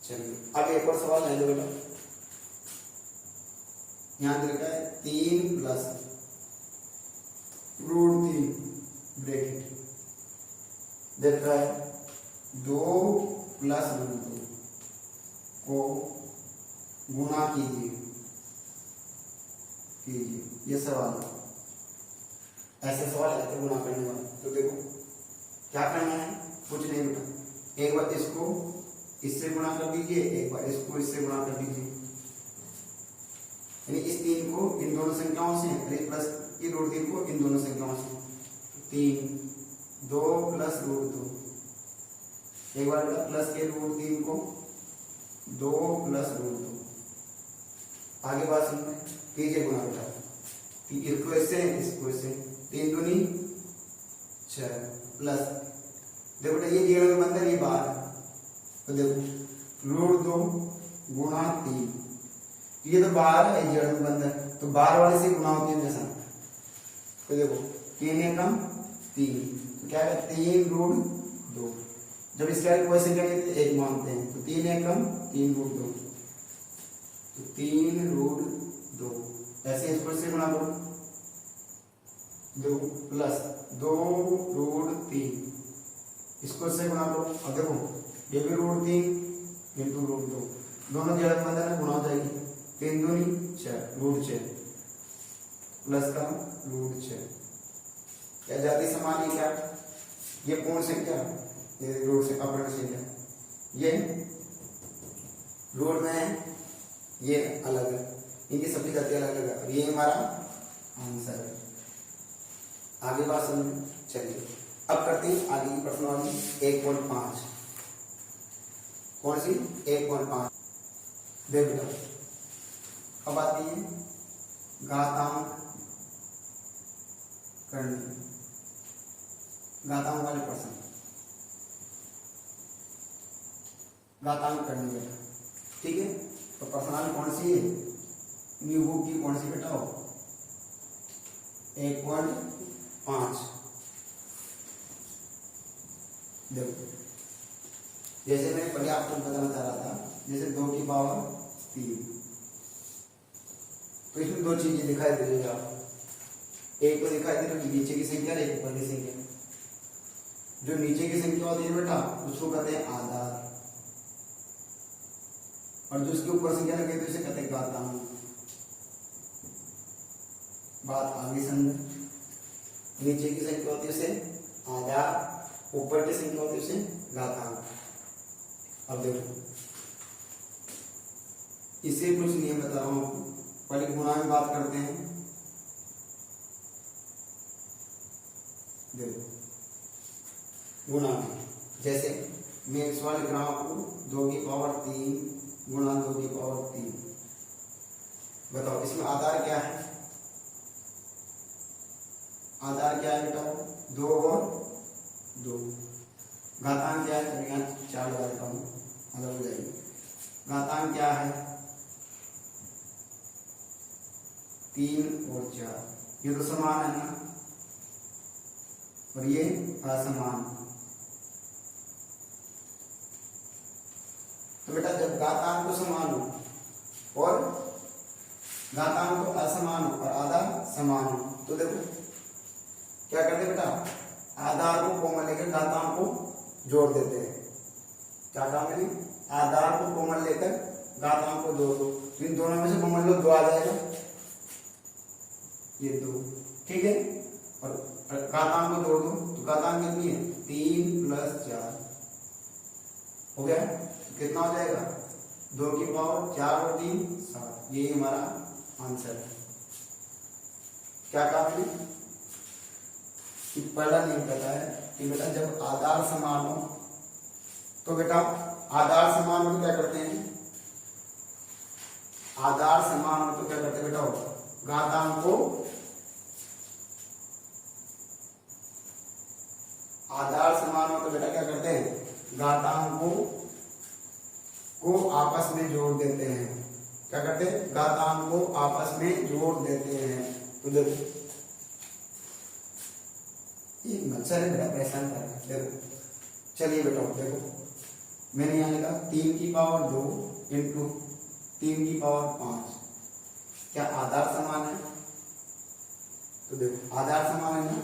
S1: चलिए अब एक और सवाल ले लो बेटा, यहाँ दे रखा है 3 प्लस √3 ब्रैकेट देख रहा है 2 प्लस √2 को गुणा कीजिए, ये सवाल ऐसे सवाल आते गुणा करने वाले। तो देखो क्या करना है, कुछ नहीं बेटा, एक बार इसको इससे गुणा कर दीजिए, एक बार इसको इससे गुणा कर दीजिए, यानी इस 3 को इन दोनों संख्याओं से प्लस ये √3 को इन दोनों संख्याओं से 3 2 प्लस √2, एक बार बेटा प्लस के √3 को 2 प्लस √2। आगे बात सुनते कीजिए गुणा बेटा, इसको इससे 3 दूनी 6 प्लस देखो बेटा ये जेड में बंद है, ये बाहर, तो देखो √2 गुणा 3, ये तो बाहर है, जेड में बंद है, तो बाहर वाले से गुणा होती है हमेशा। तो देखो 3 एकम 3, तो क्या है 3√2, जब इसके आगे कोई संख्या नहीं है 1 मानते हैं, तो 3 एकम 3√2, तो 3√2 ऐसे इसको से गुणा करो 2 प्लस 2√3 इसको से गुणा करो, और देखो ये भी √3 इंटू √2 दोनों जगह बंधन है, गुणा हो जाएगी, 3 दूनी 6 √6 प्लस का √6, क्या जाती समान है, क्या ये पूर्ण संख्या, ये रूट से अपर्ण संख्या, ये रूट में है, ये अलग है, इनकी सभी जाति अलग अलग है, और ये हमारा आंसर है। आगे बात समझ, चलिए अब करते हैं आगे की प्रश्नावली 1.5। कौन सी 1.5 देख बेटा, अब आती है घातांक करने, घातांक वाले प्रश्न, घातांक करने बेटा, ठीक है। तो प्रश्नावली कौन सी है, न्यू बुक की कौन सी बेटा हो 1.5। देखो जैसे मैंने पहले आपको बताना चाह रहा था, जैसे 2 की पावर 3। तो इसमें दो चीजें दिखाई दे रही है आपको, एक तो दिखाई दे रही है नीचे की संख्या, एक ऊपर की संख्या। जो नीचे की संख्या होती है बेटा उसको कहते हैं आधार, और जो उसके ऊपर संख्या लगे तो उसे कहते हैं घातांक। बात आगे समझ। नीचे की संख्या होती है उसे आधार, ऊपर की संख्या होती है उसे घातांक। अब देखो इसे कुछ नियम बता रहा हूं आपको। पहले गुणा में बात करते हैं। देखो गुणा जैसे मैं इस वाले ग्राम को 2 की पावर 3 गुणा 2 की पावर 3। बताओ इसमें आधार क्या है? आधार क्या है बेटा? 2 और 2। घातांक क्या है? तो यहाँ 4 लगा देता हूँ, अलग हो जाएगी। घातांक क्या है? 3 और 4। ये तो समान है ना, और ये असमान। तो बेटा जब घातांक तो समान हो और घातांक तो असमान हो और आधार समान हो, तो देखो क्या करते बेटा, आधार को कॉमन लेकर घातांक को जोड़ देते हैं। क्या काम है? आधार को कॉमन लेकर घातांक को जोड़ दो, तो इन दोनों में से कॉमन लो 2 आ जाएगा, ये 2, ठीक है। और घातांक को जोड़ दो तो घातांक कितनी है? 3 + 4 हो गया। कितना हो जाएगा? 2 की पावर 4 और 3 7। ये हमारा आंसर है। क्या काम है कि पहला नियम कहता है कि बेटा जब आधार समान हो, तो बेटा आधार समान हो तो क्या करते हैं? आधार समान हो तो क्या करते हैं बेटा? घातांक को, आधार समान हो तो बेटा क्या करते हैं? घातांक को आपस में जोड़ देते हैं। क्या करते हैं? घातांक को आपस में जोड़ देते हैं। तो देखो ये मच्छर है बेटा, परेशान कर रहा है। देखो चलिए बेटा देखो मैंने यहाँ लिखा 3 की पावर 2 इंटू 3 की पावर 5। क्या आधार समान है? तो देखो आधार समान है ना,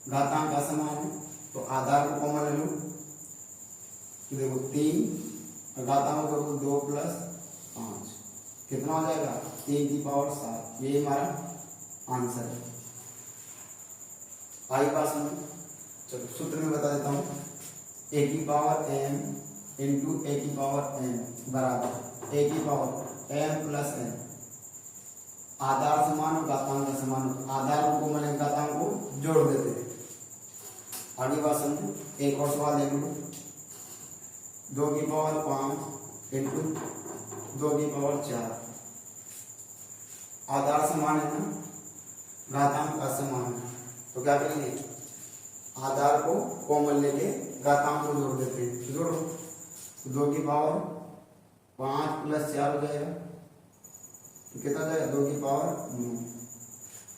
S1: घातांक असमान है, तो आधार को कॉमन ले लो। तो देखो 3 और घातांक को 2 + 5 कितना हो जाएगा? 3 की पावर 7। ये हमारा आंसर है। आई पास में चलो सूत्र में बता देता हूँ। a की पावर m इंटू a की पावर n बराबर a की पावर m + n। आधार समान और घातांक समान हो, आधार को कॉमन लेकर घातांक को जोड़ देते हैं। आगे बात समझो। एक और सवाल देख लो। 2 की पावर 5 इंटू 2 की पावर 4। आधार समान है ना, घातांक असमान है, तो क्या करेंगे? आधार को कॉमन लेके घातांक को जोड़ देते हैं। जोड़ो 2 की पावर 5 + 4 हो जाएगा, तो कितना हो जाएगा? 2 की पावर 9।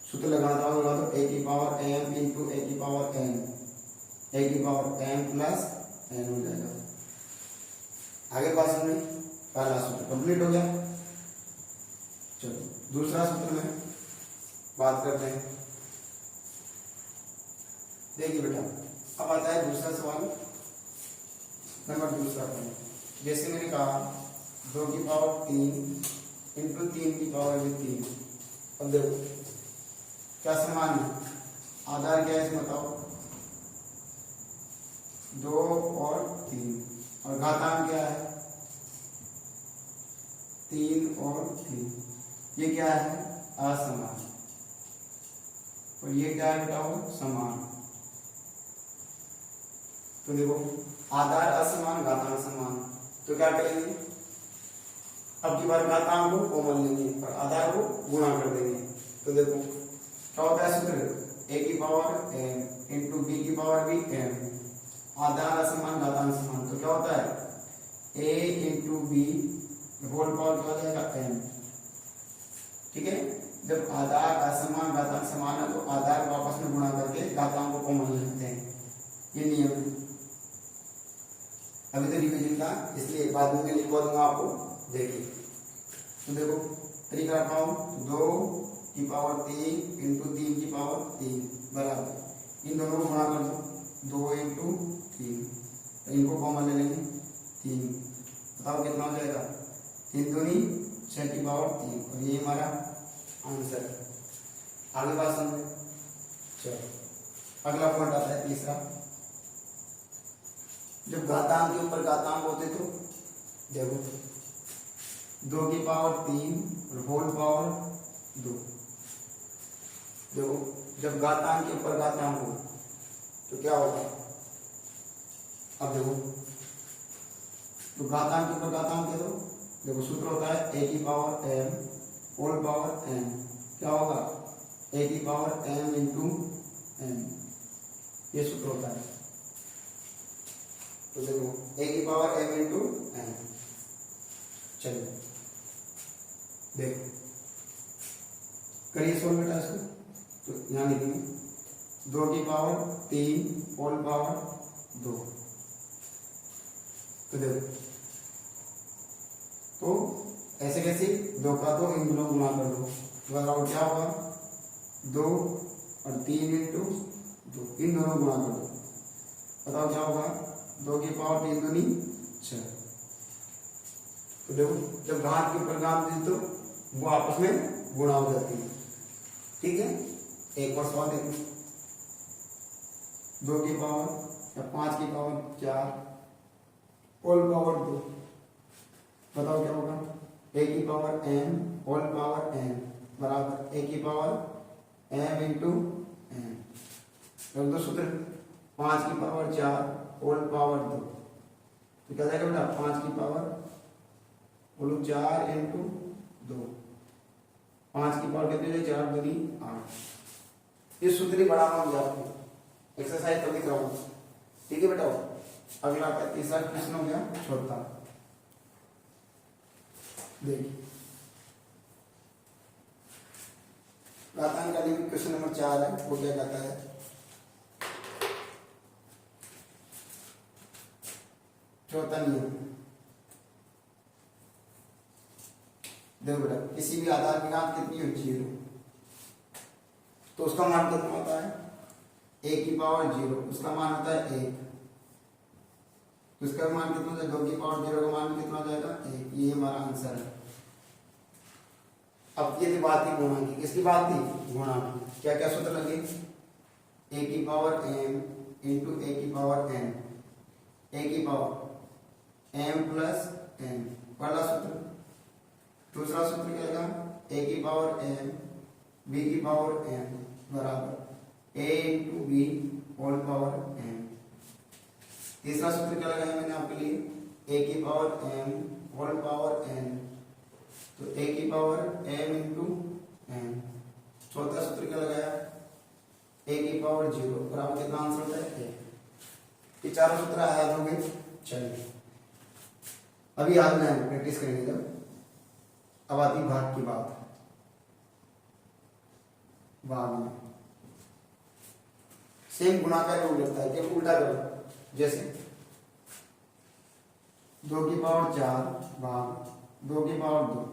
S1: सूत्र लगाना होगा तो a की पावर m इंटू a की पावर n, a की पावर m + n हो जाएगा। आगे बात समझे। पहला सूत्र कंप्लीट हो गया। चलो दूसरा सूत्र में बात करते हैं। देखिए बेटा अब आता है दूसरा सवाल, नंबर दूसरा पर। जैसे मैंने कहा 2 की पावर 3 इंटू 3 की पावर 3। अब देखो क्या समान है? आधार क्या है इसमें बताओ? 2 और 3। और घातांक क्या है? 3 और 3। ये क्या है? असमान। और ये क्या है बेटा? समान। तो देखो आधार असमान घातांक समान, तो क्या करेंगे? अब की बार घातांक को कॉमन लेंगे और आधार को गुणा कर देंगे। तो देखो क्या होता है सूत्र? a की पावर m इंटू b की पावर भी m। आधार असमान घातांक समान, तो क्या होता है? a into B whole power क्या हो जाएगा? m। ठीक है। जब आधार असमान घातांक समान है तो आधार को आपस में गुणा करके घातांक को कॉमन लेते हैं। ये नियम है। अभी तो रिवीजन का, इसलिए बाद में लिखवा दूंगा आपको। देखिए तो देखो तरीका रखाओ, 2 की पावर 3 इंटू 3 की पावर 3 बराबर, इन दोनों को गुणा कर दो, 2 इंटू 3, इनको कॉमन ले लेंगे 3, बताओ कितना हो जाएगा, 3 दूनी 6 की पावर 3, और ये हमारा आंसर है। आगे बात समझे। चलो अगला पॉइंट आता है तीसरा, जब घातांक के ऊपर घातांक होते तो देखो 2 की पावर 3 और होल पावर 2, देखो जब घातांक के ऊपर घातांक हो तो क्या होगा, अब देखो तो घातांक के ऊपर घातांक दे दो, देखो सूत्र होता है a की power m whole power n, क्या होगा a की पावर m इंटू n, ये सूत्र होता है। तो देखो a की पावर m इंटू n, चलिए देखो करिए सोल्व बेटा इसको, तो यहाँ लिखेंगे 2 की पावर 3 होल पावर 2, तो देखो तो ऐसे कैसे 2 का 2 इन दोनों गुणा कर दो, बताओ क्या होगा, 2 और 3 इंटू 2, इन दोनों गुणा कर दो, बताओ क्या होगा, 2 की पावर 3 दूनी 6, तो देखो जब घात के ऊपर घात दी तो वो आपस में गुणा हो जाती है, ठीक है। एक और सवाल देखो, 2 की पावर या 5 की पावर 4 होल पावर 2, बताओ क्या होगा, a की power m whole power n बराबर a की पावर m इंटू n, रख दो सूत्र, 5 की पावर 4 होल पावर 2, तो क्या जाएगा बेटा 5 की पावर बोलो 4 इंटू 2, 5 की पावर कितनी है 4 दूनी 8, इस सूत्र ही बड़ा मान जाती है, एक्सरसाइज तो लिख रहा हूँ, ठीक है बेटा। अगला का तीसरा क्वेश्चन हो गया चौथा, देखिए घातांक का नियम क्वेश्चन नंबर 4 है, वो क्या कहता है, चौथा नियम, देखो बेटा किसी भी आधार की घात कितनी हो 0, तो उसका मान कितना होता है a की पावर 0, उसका मान होता है 1, तो इसका मान कितना होता है 2 की पावर 0 का मान कितना हो जाएगा 1, ये हमारा आंसर है। अब ये बात थी गुणा की, किसकी बात थी गुणा की, क्या क्या सूत्र लगे, a की पावर m इंटू a की पावर n, a की पावर m प्लस n पहला सूत्र, दूसरा सूत्र क्या लगा a की पावर m b की पावर m बराबर a into B whole power m, तीसरा सूत्र क्या लगाया मैंने आपके लिए, a की power m whole power n, तो a की पावर m इंटू n, चौथा सूत्र क्या लगाया a की पावर 0 बराबर कितना आंसर होता है 1, ये चारों सूत्र याद हो गए। चलिए अभी याद में प्रैक्टिस करेंगे, जब अब आती भाग की बात, भाग में सेम गुणा का रूल लगता है, कि उल्टा करो, जैसे 2 की पावर 4 भाग 2 की पावर 2,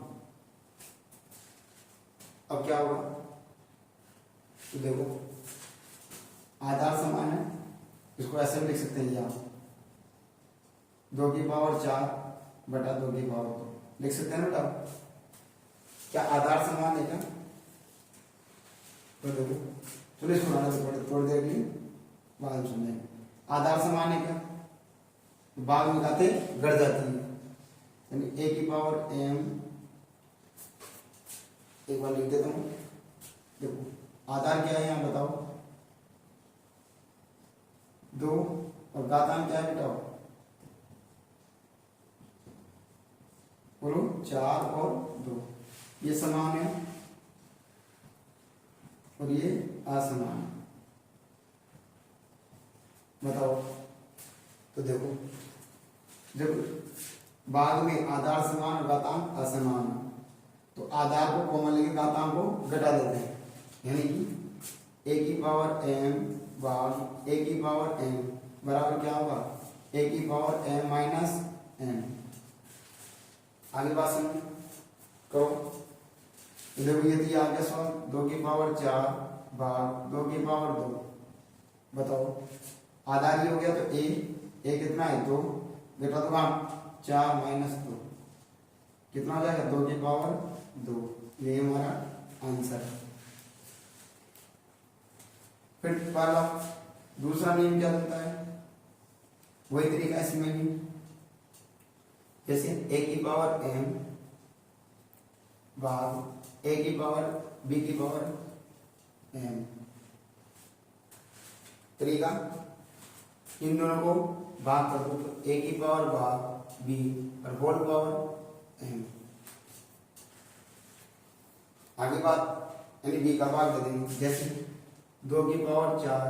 S1: अब क्या होगा, तो देखो आधार समान है, इसको ऐसे भी लिख सकते हैं आप 2 की पावर 4 बटा 2 की पावर 2 लिख सकते हैं बेटा, क्या आधार समान है क्या, तो देखो चलो इसको बनाना से थोड़ी देर के लिए बाद में समझेंगे, आधार समान है क्या, भाग में खाते गढ़ जाती है, यानी a की पावर m, एक बार लिख देता हूँ, देखो आधार क्या है यहाँ बताओ 2 और घातांक क्या है बेटा, बोलो 4 और 2, ये समान है और ये असमान है, बताओ, तो देखो जब भाग में आधार समान और घातांक असमान है तो आधार को कॉमन लेके घातांक को घटा देते हैं, यानी कि a की पावर m भाग a की पावर m बराबर क्या होगा a की पावर m माइनस n, आगे बात समझ करो। देखो ये दिया आगे सवाल 2 की पावर 4 भाग 2 की पावर 2। बताओ आधा हो गया तो ए कितना है 2, बेटा तो आप 4 माइनस 2 कितना हो जाएगा 2 की पावर 2। ये हमारा आंसर है। फिर पहला दूसरा नियम क्या होता है, वही तरीका इसमें भी, जैसे a की पावर m भाग a की पावर b की पावर m। तरीका इन दोनों को भाग कर दो तो a की पावर भाग b और होल पावर m। आगे बात यानी b का भाग दे देंगे, जैसे 2 की पावर 4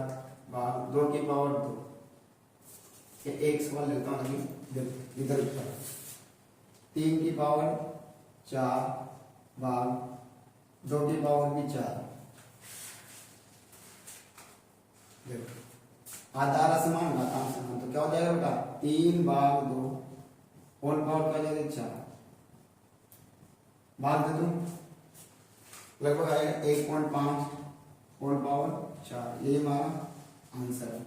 S1: भाग 2 की पावर 2। ये एक सवाल लेता हूँ इधर ऊपर 3 की पावर 4 भाग 2 की पावर भी 4। देखो आधार समान घातांक समान तो क्या हो जाएगा बेटा 3 भाग 2 होल पावर क्या हो जाएगा 4 भाग दे दूं लगभग आएगा 1.5 होल पावर 4। ये हमारा आंसर है।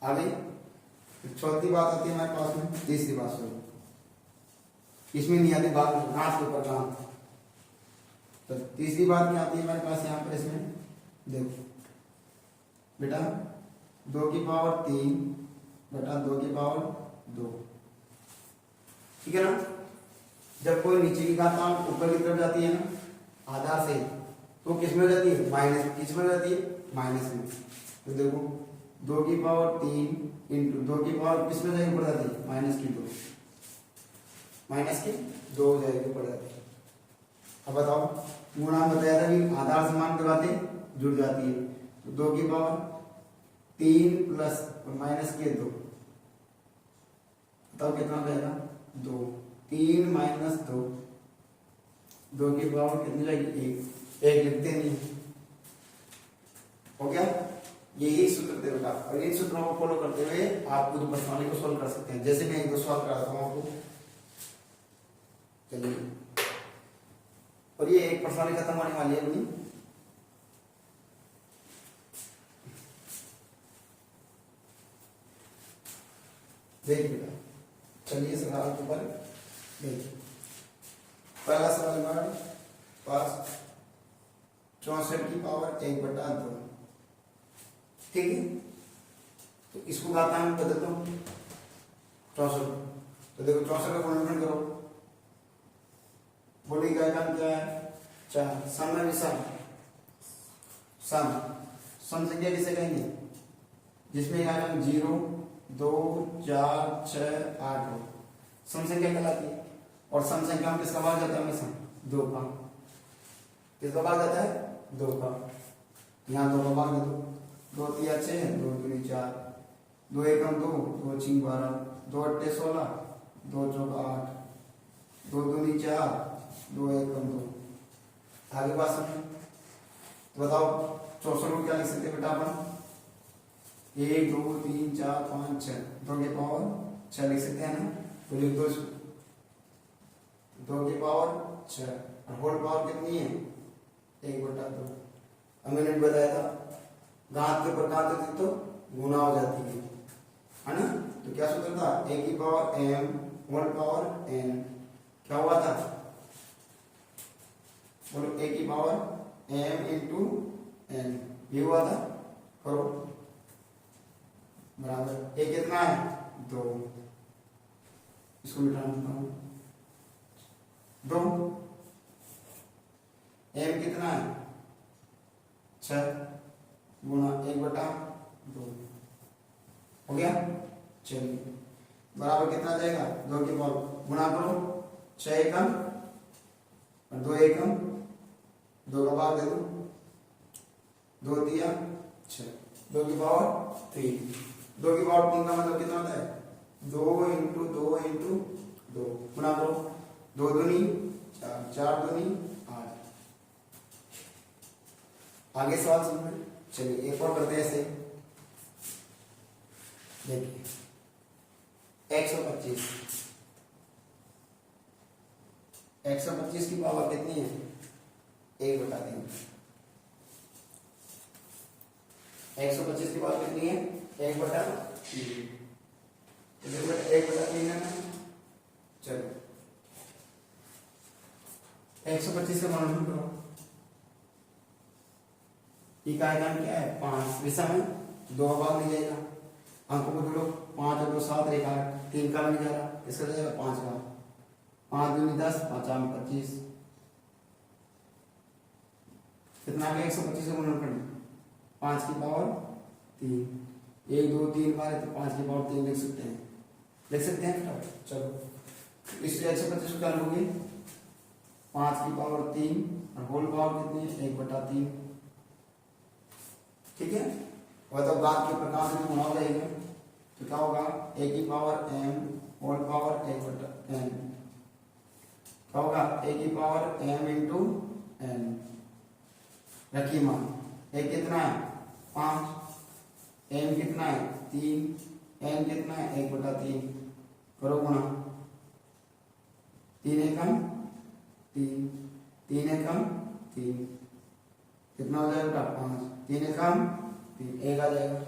S1: आगे चौथी बात आती है हमारे पास में, तीसरी बात सुनो, इसमें नहीं आती बात गांठ के ऊपर गांठ। तो तीसरी बात क्या आती है हमारे पास यहाँ पर, इसमें देखो बेटा 2 की पावर 3 बटा 2 की पावर 2, ठीक है ना। जब कोई नीचे की घातांक ऊपर की तरफ जाती है ना आधार से, तो किस में जाती है माइनस, किस में जाती है माइनस में। तो देखो 2 की पावर 3 इंटू 2 की पावर किस में जाएगी ऊपर जाती है माइनस की 2, माइनस की 2 हो जाएगी ऊपर जाती है। अब बताओ गुणा बताया था कि आधार समान बातें जुड़ जाती है, तो 2 की पावर 3 प्लस माइनस के 2, बताओ कितना हो जाएगा 2। 3 माइनस 2, 2 की पावर कितनी जाएगी 1, एक लिखते नहीं, हो गया। यही सूत्र थे बेटा, और इन सूत्रों को फॉलो करते हुए आप खुद प्रश्नावली को सॉल्व कर सकते हैं। जैसे मैं एक दो सवाल कराता हूँ आपको, चलिए, और ये एक प्रश्नावली खत्म होने वाली है अपनी। देखिए बेटा, चलिए सवाल के ऊपर देखिए। पहला सवाल हमारे पास 64 की पावर 1/2, ठीक है। तो इसको घातांक बदल दो 64, तो देखो 64 का गुणनफल करो, बोली का घातांक क्या है 4, सम में विषम, सम संख्या किसे कहेंगे जिसमें घातांक 0 2 4 6 8 हो, सम संख्या कहलाती है। और सम संख्या में किसका भाग जाता है हमेशा 2 का, किसका भाग जाता है 2 का। यहाँ 2 का भाग दे दो, 2 3 6 2 दूनी 4, 2 एकम 2 2 6 12, 2 8 16 2 4 8, 2 दूनी 4 2 एकम 2। आगे बात समझो, तो बताओ 64 को क्या लिख सकते हैं बेटा अपन 1 2 3 4 5 6, 2 की पावर 6 लिख सकते हैं ना। तो लिख दो 2 की पावर 6 और होल पावर कितनी है 1/2। अब मैंने बताया था घात के प्रकार से तो गुना हो जाती है ना। तो क्या सूत्र था a की power m whole power n, क्या हुआ था बोलो a की पावर m इंटू n, ये हुआ था। करो बराबर a कितना है 2, इसको मिटाना हूं 2, m कितना है 6 गुणा 1/2 हो गया। चलिए बराबर कितना आ जाएगा 2 की पावर गुणा करो 6 एकम और 2 एकम, 2 का भाग दे दो 2 दिया 6, 2 की पावर 3, 2 की पावर 3 का मतलब कितना होता है 2 इंटू 2 इंटू 2, गुणा करो 2 दूनी 4, 4 दूनी 8। आगे सवाल समझ, चलिए एक और करते हैं ऐसे। देखिए 125 125 की पावर कितनी है? 1/3। 125 की पावर कितनी है? 1/3। तो देखो 1/3 है ना। चलो 125 से गुणा करो। इकाई का क्या है? 5। विषम है, 2 भाग नहीं जाएगा। अंकों को जोड़ो, 5 और 2 7 रेखा 3 का नहीं जा रहा, इसका जाएगा 5 का। 5 दूनी 10, 5 आम 25। कितना आ गया? 125 से गुणा करना। 5 की पावर 3। 1 2 3 बार तो 5 की पावर 3 लिख सकते हैं। लिख सकते हैं। चलो इससे 125 को क्या लोगे? 5 की पावर 3 और होल पावर कितनी है? 1/3। ठीक है। और तो घात के प्रकार से गुणा हो जाएगा तो क्या होगा? a की power m whole power 1/n। क्या होगा? a की पावर m इंटू n। रखिए मान a कितना है? 5। m कितना है? 3। n कितना है? 1/3। करो गुणा। 3 एकम 3, 3 एकम 3, कितना हो जाएगा? 5। 3 एकम 3, 1 आ जाएगा।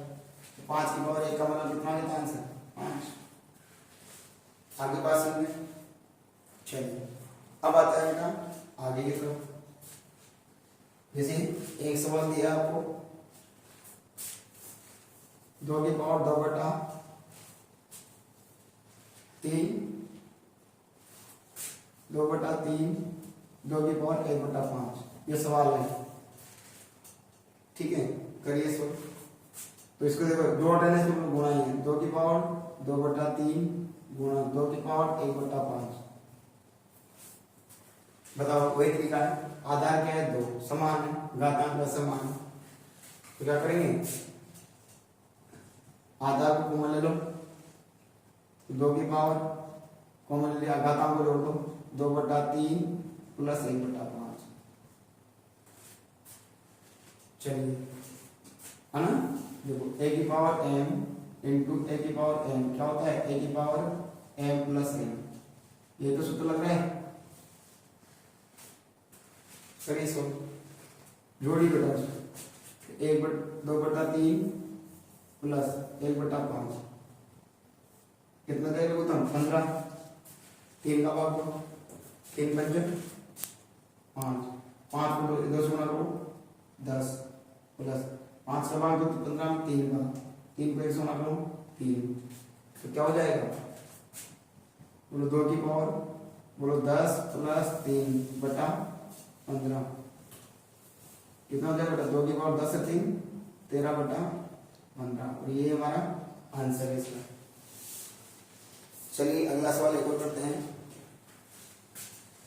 S1: 5 की पावर 1 का मतलब कितना लेता है आंसर? 5। आगे पास में चलिए अब आता है बेटा आगे की तरफ। जैसे एक सवाल दिया आपको 2 की पावर 2/3, 2/3, 2 की पावर 1/5। ये सवाल है। ठीक है, करिए सो। तो इसको देखो 2 हटाने से गुणा ही है। 2 की पावर 2/3 गुणा 2 की पावर 1/5। बताओ वही तरीका है। आधार क्या है? 2 समान है, घातांक समान है। तो क्या करेंगे? आधार को कॉमन ले लो, 2 की पावर कॉमन ले लिया, घातांक को जोड़ दो, 2/3 प्लस 1/5। चलिए है ना। देखो a की पावर m इंटू a की पावर n क्या होता है? a की पावर m प्लस n। ये तो सूत्र लग रहा है। करिए इसको जोड़ी बेटा। 2/3 प्लस 1/5 कितना देगा? उत्तम 15। 3 का भाग दो, 3 पंजे 5, 5 को 2 से गुणा करो 10 प्लस 5 का भाग दो तो 15 में 3 का, 3 को 1 से गुणा करो 3। तो क्या हो जाएगा? बोलो 2 की पावर, बोलो 10 प्लस 3/15 कितना हो जाएगा बेटा? 2 की पावर 10 से 3 13/15। और ये हमारा आंसर है इसका। चलिए अगला सवाल एक और करते हैं।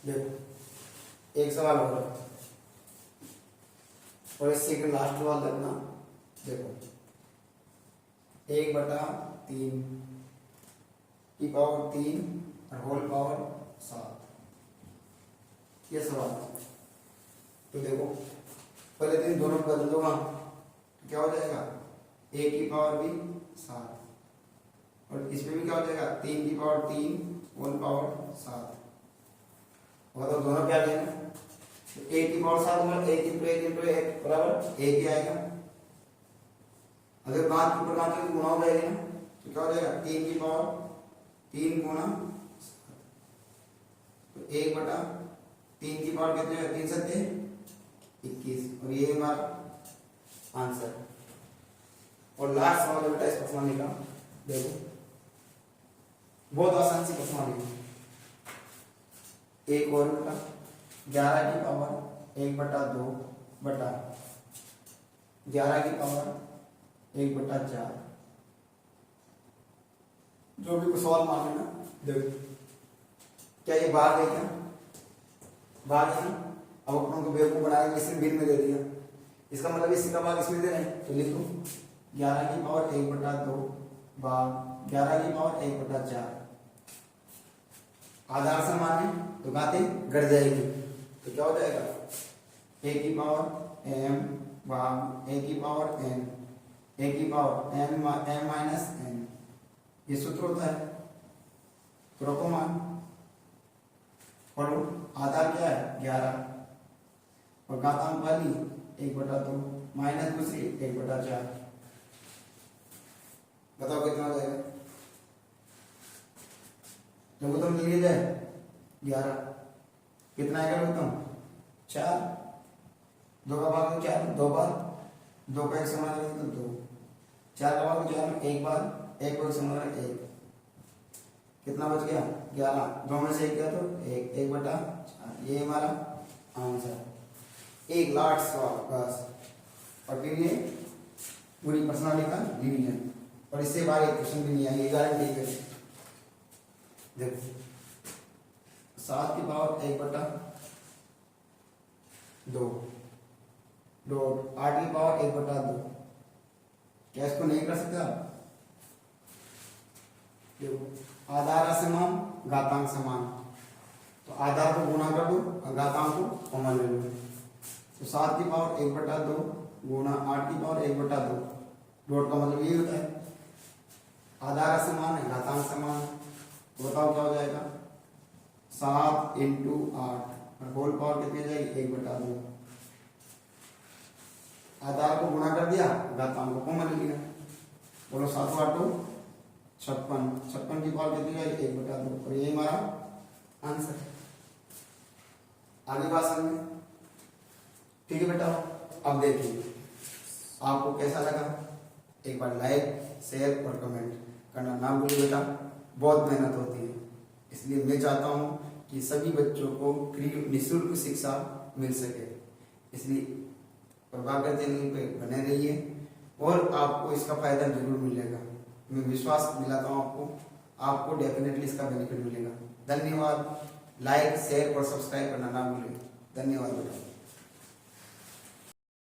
S1: देखो एक सवाल और और इससे के लास्ट सवाल रखना। देखो 1/3 की पावर 3 और होल पावर 7। ये सवाल। तो देखो पहले दिन दोनों बदल दो वहां तो क्या हो जाएगा? a की पावर भी 7 और इसमें भी क्या हो जाएगा? 3 की पावर 3 होल पावर 7। और तो दोनों क्या लेना? तो a की पावर 7 मतलब 1 इंटू 1 इंटू 1 बराबर 1 ही आएगा। अगर बात की प्रकार से गुणा हो जाएगा ना तो क्या हो जाएगा? 3 की पावर 3 गुणा 7 तो 1/3 की पावर कितने? 3 सत्ते 21। और ये हमारा आंसर। और लास्ट सवाल बेटा इस पसमानी का। देखो बहुत आसान सी पसमानी है। एक और बेटा 11 की पावर 1/2 बटा 11 की पावर 1/4 जो भी कुछ सवाल मान लेना। देखो क्या ये भाग है? क्या भाग है ना। अब अपनों को बेवकूफ बनाया इसने बिल में दे दिया। इसका मतलब इसी का भाग इसमें दे रहे हैं तो लिख दो 11 की पावर 1/2 भाग 11 की पावर 1/4। आधार समान है तो घाते घट जाएगी तो क्या हो जाएगा? a की पावर m भाग a की पावर n, a की पावर m माइनस n। ये सूत्र होता है। तो रखो मान पढ़ो। आधार क्या है 11 और घातांक वाली 1/2 माइनस दूसरी 1/4। बताओ कितना हो जाएगा? लघुत्तम ले लिया जाए 11, कितना आएगा लघुत्तम 4, 2 का भाग 4 2 बार, 2 का 1 समाधान तो 2, 4 का भाग 4 1 बार, 1 को 1 समाधान 1, कितना बच गया 11, 2 में से 1 गया तो 1 1/4। ये हमारा आंसर। एक लास्ट सवाल बस, और फिर ये पूरी पर्सनालिटी का डिवीजन, और इससे बाहर एक क्वेश्चन भी नहीं आएगी, गारंटी है। देखो 7 की पावर 1/2 डॉट 8 की पावर 1/2। क्या इसको नहीं कर सकते आप? देखो आधार असमान घातांक समान, तो आधार को गुणा कर दो और घातांक को कॉमन ले लो। तो 7 की पावर 1/2 गुणा 8 की पावर 1/2, डॉट का मतलब ये होता है आधार असमान है घातांक समान। तो बताओ क्या हो जाएगा? 7 × 8 और होल पावर कितनी जाएगी 1/2। आधार को गुणा कर दिया, घातांक को कॉमन ले लिया। बोलो 7 × 8 56, 56 की पावर कितनी जाएगी 1/2, और ये हमारा आंसर है। आगे बात समझ में? ठीक है बेटा। अब देखिए आपको कैसा लगा, एक बार लाइक शेयर और कमेंट करना ना भूलिए बेटा, बहुत मेहनत होती है, इसलिए मैं चाहता हूँ कि सभी बच्चों को फ्री निःशुल्क शिक्षा मिल सके। इसलिए प्रभाकर चैनल पे बने रहिए और आपको इसका फायदा जरूर मिलेगा। मैं विश्वास दिलाता हूँ आपको डेफिनेटली इसका बेनिफिट मिलेगा। धन्यवाद। लाइक शेयर और सब्सक्राइब करना ना भूलें। धन्यवाद बेटा।